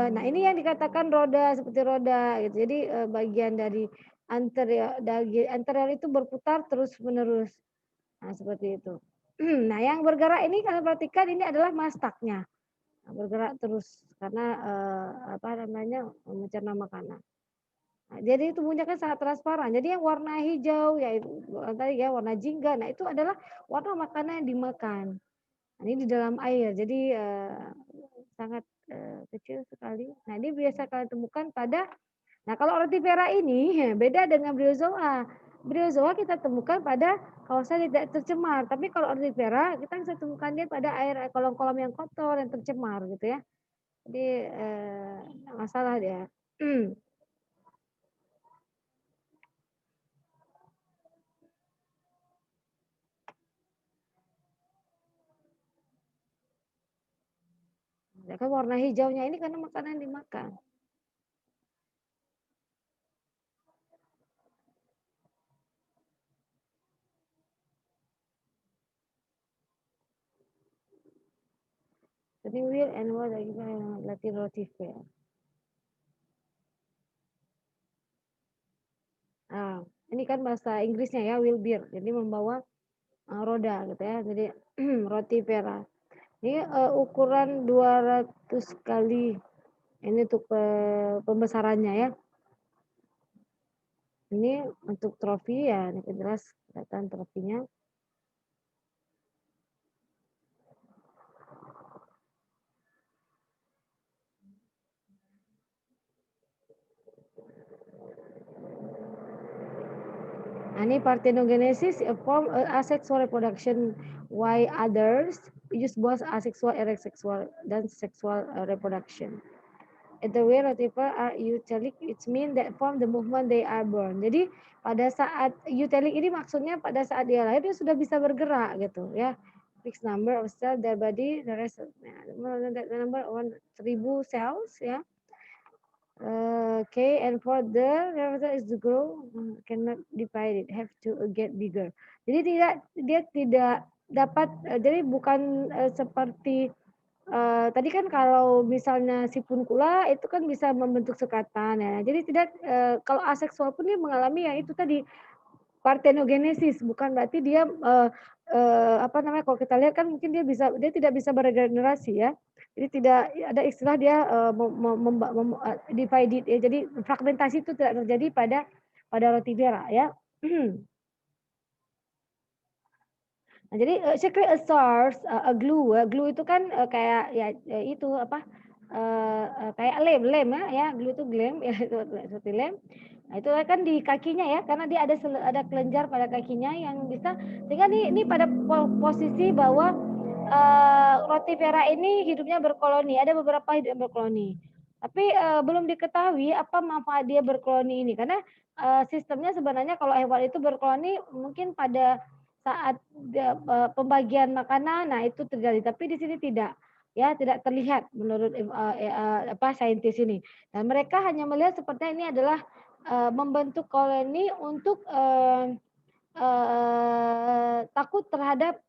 Nah ini yang dikatakan roda seperti roda gitu. Jadi bagian dari anterior itu berputar terus menerus. Nah, seperti itu. Nah, yang bergerak ini kalian perhatikan ini adalah mastaknya. Nah, bergerak terus karena apa namanya mencerna makanan. Nah, jadi tubuhnya kan sangat transparan. Jadi yang warna hijau yaitu tadi ya warna jingga. Nah, itu adalah warna makanan yang dimakan. Nah, ini di dalam air. Jadi sangat kecil sekali. Nah, ini biasa kalian temukan pada. Nah, kalau Rotifera ini beda dengan Bryozoa. Bryozoa kita temukan pada kawasan yang tidak tercemar. Tapi kalau Rotifera kita bisa temukan dia pada air kolom-kolom yang kotor, yang tercemar gitu ya. Jadi masalah dia. Ya kan warna hijaunya ini karena makanan yang dimakan. Jadi will and what Latin Rotifera. Nah, ini kan bahasa Inggrisnya ya, will bear. Jadi membawa roda gitu ya. Jadi Rotifera. Ini ukuran 200 kali ini untuk pembesarannya ya. Ini untuk trofi ya, ini jelas kelihatan trofinya. Nah, ini parthenogenesis form asexual reproduction, while others use both asexual and sexual dan sexual reproduction. At the way rotifer are eutelic, it means that from the movement they are born. Jadi pada saat eutelic ini maksudnya pada saat dia lahir dia sudah bisa bergerak gitu ya. Fixed number of cells, their body, the rest, the number of 1000 cells ya. Okay, and for the result is to grow cannot divide it, have to get bigger. Jadi dia tidak dapat jadi bukan seperti tadi kan kalau misalnya si puncula itu kan bisa membentuk sekatan ya. Jadi tidak kalau aseksual pun dia mengalami yang itu tadi parthenogenesis, bukan berarti dia apa namanya kalau kita lihat kan mungkin dia tidak bisa beregenerasi ya. Jadi tidak ada istilah dia divided ya. Jadi fragmentasi itu tidak terjadi pada rotivera ya. Nah, jadi secret a source, a glue, glue itu kan kayak ya itu apa kayak lem ya, ya glue itu lem ya itu seperti lem. Nah, itu kan di kakinya ya, karena dia ada kelenjar pada kakinya yang bisa sehingga ini pada posisi bahwa rotivera ini hidupnya berkoloni, ada beberapa hidup yang berkoloni. Tapi belum diketahui apa manfaat dia berkoloni ini karena sistemnya sebenarnya kalau hewan itu berkoloni mungkin pada saat pembagian makanan, nah itu terjadi. Tapi di sini tidak, ya tidak terlihat menurut apa saintis ini. Dan mereka hanya melihat sepertinya ini adalah membentuk koloni untuk takut terhadap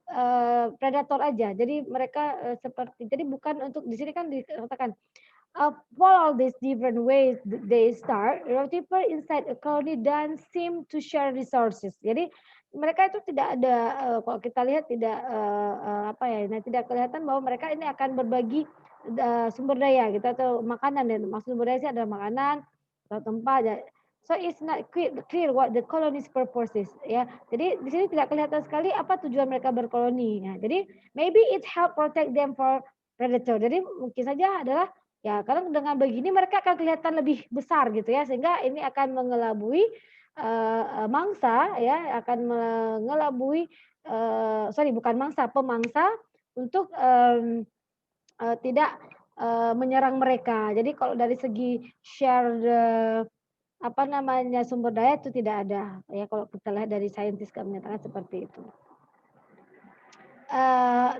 predator aja. Jadi mereka seperti jadi bukan untuk di sini kan dikatakan for all these different ways they start, rotifer inside a colony don't seem to share resources. Jadi mereka itu tidak ada kalau kita lihat tidak apa ya, nah, tidak kelihatan bahwa mereka ini akan berbagi sumber daya gitu atau makanan dan maksud sumber daya sih adalah makanan atau tempat ya. So it's not clear what the colony's purpose is ya. Jadi di sini tidak kelihatan sekali apa tujuan mereka berkoloni. Nah, jadi maybe it help protect them for predator. Jadi mungkin saja adalah ya, karena dengan begini mereka akan kelihatan lebih besar gitu ya, sehingga ini akan mengelabui mangsa ya, akan mengelabui sorry bukan mangsa, pemangsa untuk tidak menyerang mereka. Jadi kalau dari segi share apa namanya sumber daya itu tidak ada ya kalau kita lihat dari saintis kami menyatakan seperti itu.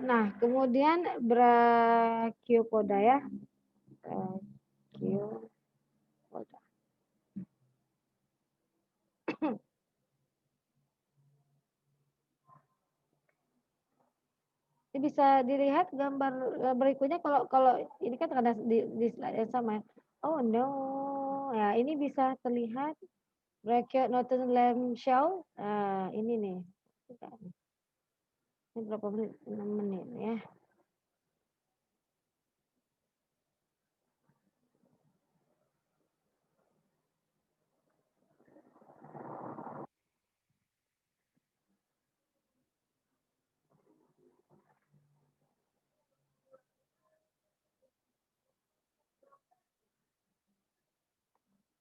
Nah, kemudian Brachiopoda ya. Brachiopoda. Ini bisa dilihat gambar berikutnya kalau kalau ini kan ada di slide yang sama ya. Oh no, ya ini bisa terlihat Brachionotus lamb shell. Ini nih. Ini berapa menit? 6 menit ya.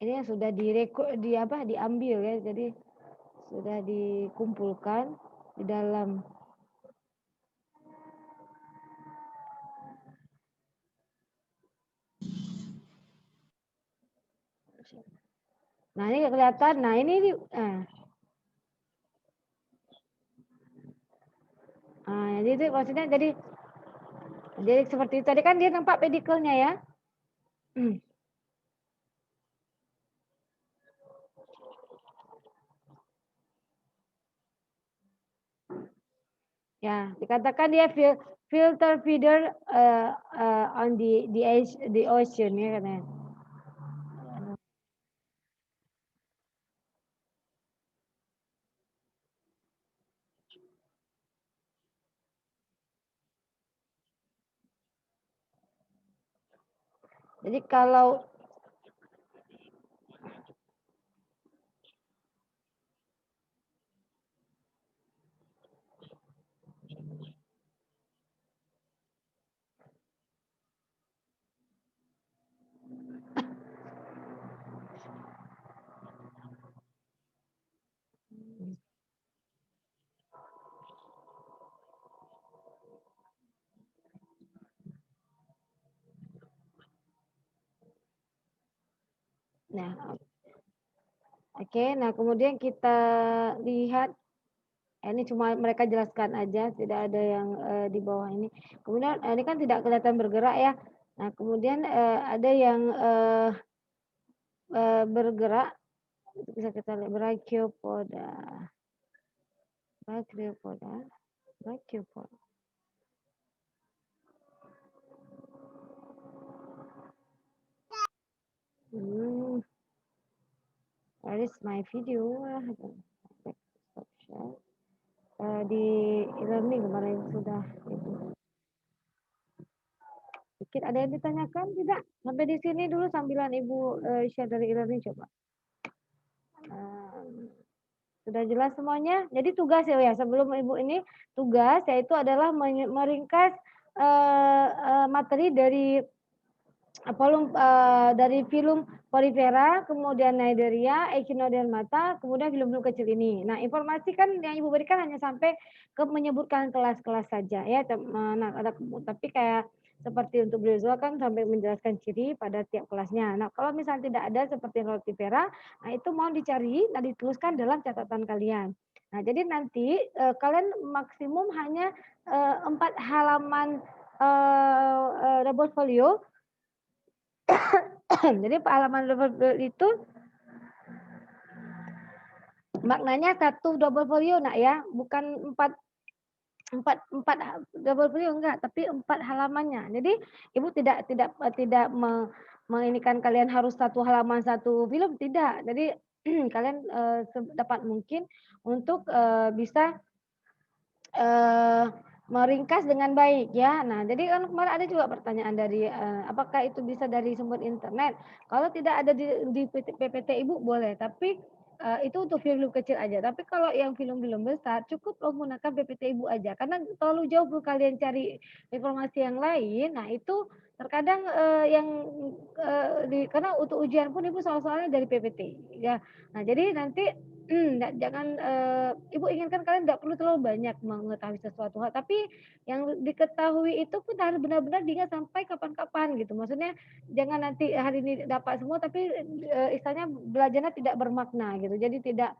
Ini yang sudah diambil ya. Jadi sudah dikumpulkan di dalam. Nah, ini kelihatan. Nah, ini jadi itu maksudnya jadi seperti itu. Tadi kan dia nampak pedikelnya ya. Ya, dikatakan dia filter feeder on the ocean ya katanya. Jadi kalau oke, nah kemudian kita lihat ini cuma mereka jelaskan aja, tidak ada yang di bawah ini. Kemudian ini kan tidak kelihatan bergerak ya. Nah, kemudian ada yang bergerak, bisa kita lihat brachiopoda. Where is my video? Di e-learning kemarin sudah itu. Mungkin ada yang ditanyakan tidak? Sampai di sini dulu sambilan Ibu share dari e-learning coba. Sudah jelas semuanya? Jadi tugas ya sebelum Ibu ini tugas yaitu adalah meringkas materi dari dari film Porifera, kemudian Cnidaria, Echinodermata, kemudian film-film kecil ini. Nah, informasi kan yang Ibu berikan hanya sampai ke menyebutkan kelas-kelas saja ya. Nah, tapi kayak seperti untuk Bryozoa kan sampai menjelaskan ciri pada tiap kelasnya. Nah, kalau misalnya tidak ada seperti Rotifera, nah itu mau dicari dan dituliskan dalam catatan kalian. Nah, jadi nanti kalian maksimum hanya 4 halaman double folio. Jadi halaman double folio itu maknanya satu double folio nak ya, bukan empat double folio enggak, tapi 4 halamannya. Jadi Ibu tidak menginikan kalian harus satu halaman satu film, tidak. Jadi kalian sedapat mungkin untuk bisa meringkas dengan baik ya. Nah, jadi kan kemarin ada juga pertanyaan dari apakah itu bisa dari sumber internet? Kalau tidak ada di PPT Ibu boleh, tapi itu untuk film kecil aja. Tapi kalau yang film-film besar cukup menggunakan PPT Ibu aja karena terlalu jauh bu kalian cari informasi yang lain. Nah, itu terkadang karena untuk ujian pun Ibu soal-soalnya dari PPT ya. Nah, jadi nanti jangan Ibu inginkan kalian tidak perlu terlalu banyak mengetahui sesuatu hal, tapi yang diketahui itu pun harus benar-benar diingat sampai kapan-kapan gitu. Maksudnya jangan nanti hari ini dapat semua tapi istilahnya belajarnya tidak bermakna gitu. Jadi tidak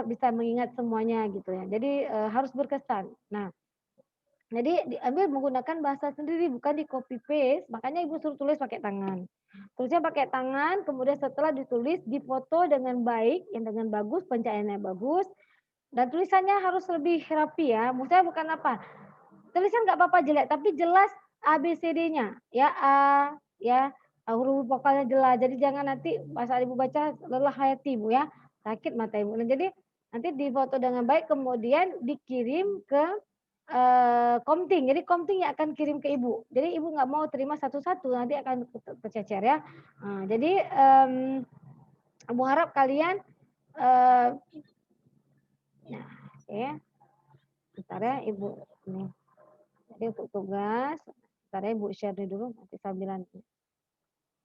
bisa mengingat semuanya gitu ya. Jadi, harus berkesan. Nah, jadi diambil menggunakan bahasa sendiri bukan di copy paste, makanya Ibu suruh tulis pakai tangan. Tulisnya pakai tangan, kemudian setelah ditulis difoto dengan baik, yang dengan bagus, pencahayaannya bagus, dan tulisannya harus lebih rapi ya. Maksudnya bukan apa, tulisan nggak apa-apa jelek, tapi jelas ABCD-nya, ya A, ya huruf vokalnya jelas. Jadi jangan nanti pas Ibu baca lelah hati Ibu ya, sakit mata Ibu. Nah, jadi nanti difoto dengan baik kemudian dikirim ke Komting. Jadi Komting yang akan kirim ke Ibu. Jadi Ibu nggak mau terima satu-satu, nanti akan kececer ya. Jadi Ibu harap kalian nah, ya, bentar ya Ibu nih. Jadi untuk tugas, bentar ya Ibu share dulu nanti sambilan.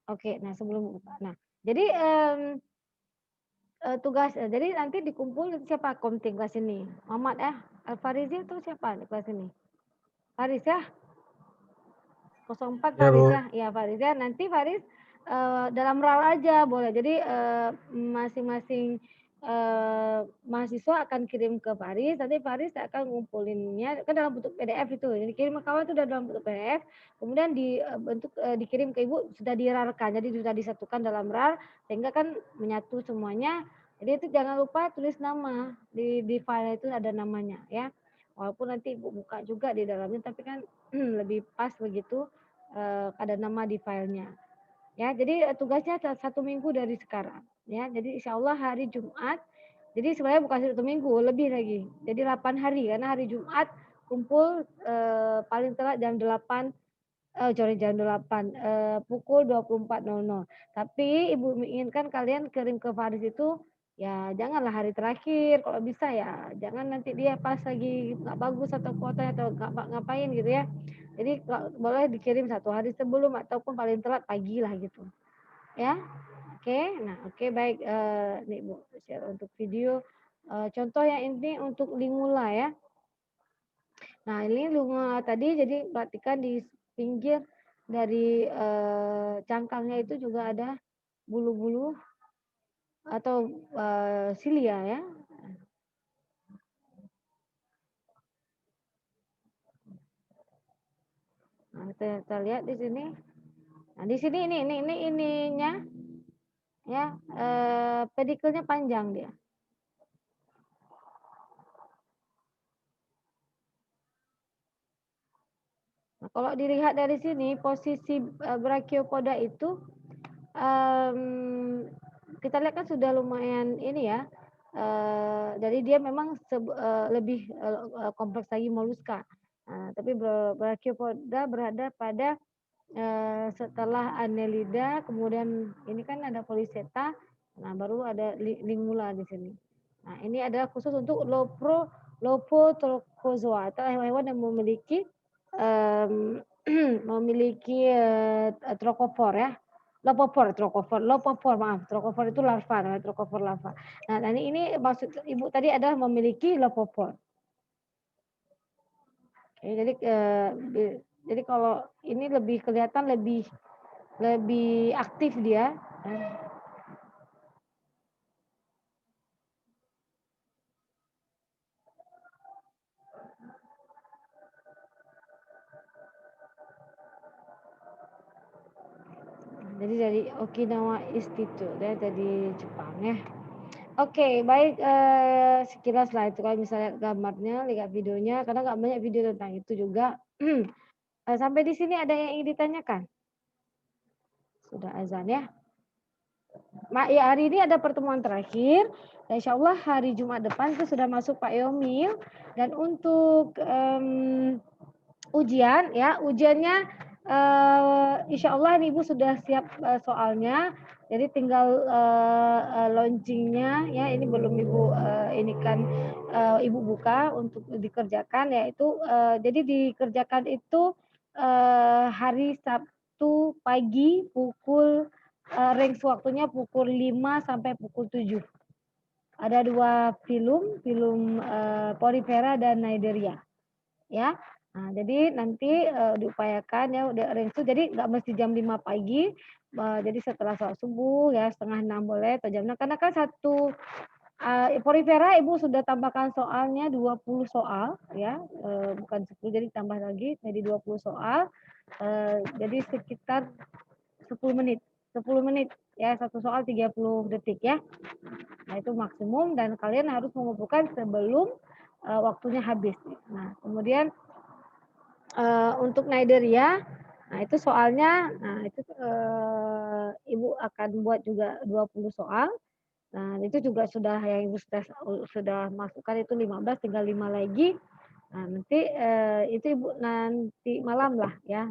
Oke, nah sebelum buka. Nah, jadi tugas jadi nanti dikumpul siapa Komting kelas ini? Muhammad Farizi itu siapa di kelas ini? Faris ya? 04 Ya, Faris Bu. ya? Iya Faris ya. Nanti Faris dalam RAL aja boleh. Jadi masing-masing mahasiswa akan kirim ke Faris, nanti Faris akan ngumpulinnya kan dalam bentuk PDF itu. Jadi kirim ke kawan itu udah dalam bentuk PDF, kemudian dikirim ke Ibu sudah dirarkan. Jadi sudah disatukan dalam RAL sehingga kan menyatu semuanya. Jadi itu jangan lupa tulis nama di file itu ada namanya ya. Walaupun nanti Ibu buka juga di dalamnya tapi kan lebih pas begitu ada nama di filenya. Ya, jadi tugasnya 1 minggu dari sekarang. Ya, jadi insya Allah hari Jumat. Jadi sebenarnya bukan 1 minggu, lebih lagi. Jadi 8 hari karena hari Jumat kumpul paling telat jam 8 pukul 24.00. Tapi Ibu menginginkan kalian kirim ke Faris itu ya janganlah hari terakhir kalau bisa ya jangan nanti dia pas lagi nggak bagus atau kuotanya atau ngapain gitu ya. Jadi boleh dikirim 1 hari sebelum ataupun paling telat pagi lah gitu. Ya. Oke. Nah, oke baik nih Bu share untuk video contoh yang ini untuk Lingula ya. Nah, ini lunga tadi jadi perhatikan di pinggir dari cangkangnya itu juga ada bulu-bulu atau silia ya. Nah, kita lihat di sini. Nah, di sini ini ininya ya pedikelnya panjang dia. Nah, kalau dilihat dari sini posisi brachiopoda itu kita lihat kan sudah lumayan ini ya. Jadi dia memang lebih kompleks lagi moluska. Tapi brachiopoda berada pada setelah Annelida, kemudian ini kan ada Polychaeta, nah baru ada Lingula di sini. Nah ini adalah khusus untuk Lophotrophozoa atau hewan-hewan yang memiliki memiliki trokofor ya. Trokofor itu larva, namanya trokofor larva. Nah, ini maksud Ibu tadi adalah memiliki lopofor. Oke, jadi kalau ini lebih kelihatan lebih aktif dia. Jadi dari Okinawa Institute ya, dari Jepang ya. Oke, baik sekilas lah itu kalau misalnya gambarnya, lihat videonya, karena nggak banyak video tentang itu juga. Sampai di sini ada yang ingin ditanyakan? Sudah azan ya. Ya hari ini ada pertemuan terakhir. Dan insya Allah hari Jumat depan itu sudah masuk Pak Yomil. Dan untuk ujian ya ujiannya insya Allah ini Ibu sudah siap soalnya. Jadi tinggal launchingnya ya ini belum Ibu ini kan Ibu buka untuk dikerjakan yaitu jadi dikerjakan itu hari Sabtu pagi pukul range waktunya pukul 5 sampai pukul 7. Ada 2 film Porifera dan Naideria. Ya. Nah, jadi nanti diupayakan ya udah range itu jadi nggak mesti jam 5 pagi, jadi setelah sholat subuh ya 5:30 boleh atau jam 6 karena kan Porifera Ibu sudah tambahkan soalnya 20 soal ya, bukan 10 jadi tambah lagi jadi 20 soal. Jadi sekitar 10 menit. 10 menit ya, satu soal 30 detik ya. Nah, itu maksimum dan kalian harus mengumpulkan sebelum waktunya habis. Nah, kemudian untuk Naideria, nah itu soalnya, nah itu Ibu akan buat juga 20 soal. Nah, itu juga sudah yang Ibu sudah masukkan itu 15, tinggal 5 lagi. Nah, nanti itu Ibu nanti malam lah ya.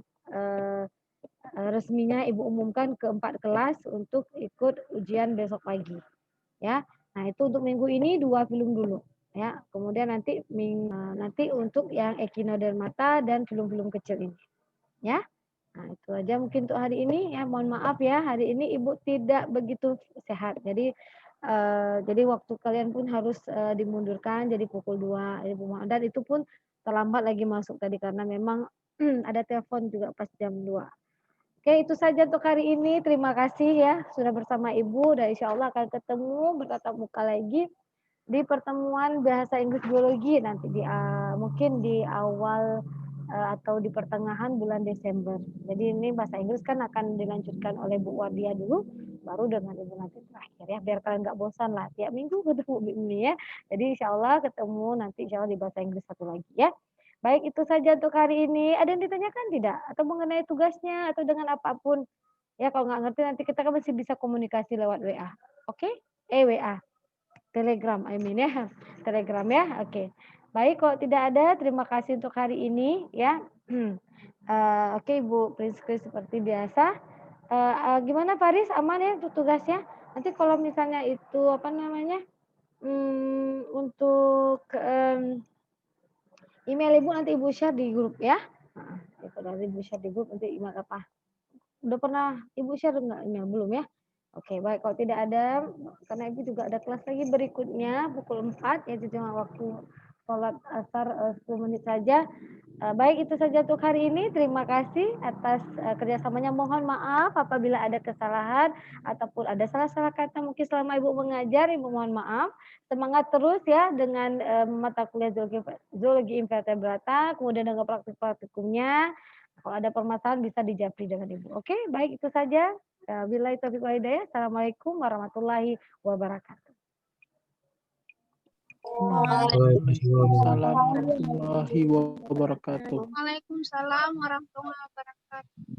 Resminya Ibu umumkan ke 4 kelas untuk ikut ujian besok pagi. Ya. Nah, itu untuk minggu ini 2 film dulu ya. Kemudian nanti nanti untuk yang Echinodermata dan film-film kecil ini. Ya. Nah, itu aja mungkin untuk hari ini ya. Mohon maaf ya, hari ini Ibu tidak begitu sehat. Jadi waktu kalian pun harus dimundurkan jadi pukul 2 dan itu pun terlambat lagi masuk tadi karena memang ada telepon juga pas jam 2. Oke, itu saja untuk hari ini. Terima kasih ya sudah bersama Ibu dan insya Allah akan ketemu bertatap muka lagi di pertemuan bahasa Inggris biologi nanti mungkin di awal atau di pertengahan bulan Desember. Jadi ini bahasa Inggris kan akan dilanjutkan oleh Bu Wardia dulu, baru dengan Ibu nanti terakhir ya, biar kalian nggak bosan lah tiap minggu ketemu ini ya. Jadi insya Allah ketemu nanti insya Allah di bahasa Inggris satu lagi ya. Baik, itu saja untuk hari ini. Ada yang ditanyakan tidak? Atau mengenai tugasnya atau dengan apapun? Ya kalau nggak ngerti nanti kita kan masih bisa komunikasi lewat WA. Oke? WA. Telegram, I mean ya. Telegram ya. Oke. Baik, kalau tidak ada, terima kasih untuk hari ini ya. Oke, Ibu Prinsky seperti biasa. Gimana Faris? Aman ya untuk tugasnya? Nanti kalau misalnya itu apa namanya? Untuk email Ibu nanti Ibu share di grup ya. Itu nanti Ibu share di grup nanti email apa? Udah pernah Ibu share enggak email? Belum ya? Oke, baik. Kalau tidak ada, karena Ibu juga ada kelas lagi berikutnya pukul 4, yaitu cuma waktu sholat asar 10 menit saja. Baik, itu saja untuk hari ini. Terima kasih atas kerjasamanya. Mohon maaf apabila ada kesalahan ataupun ada salah-salah kata mungkin selama Ibu mengajar. Ibu mohon maaf. Semangat terus ya dengan mata kuliah zoologi invertebrata, kemudian dengan praktikumnya. Kalau ada permasalahan bisa dijawab dengan Ibu. Oke, baik itu saja. Billahi taufiq wal hidayah. Assalamualaikum warahmatullahi wabarakatuh. Waalaikumsalam warahmatullahi wabarakatuh. Waalaikumsalam warahmatullahi wabarakatuh.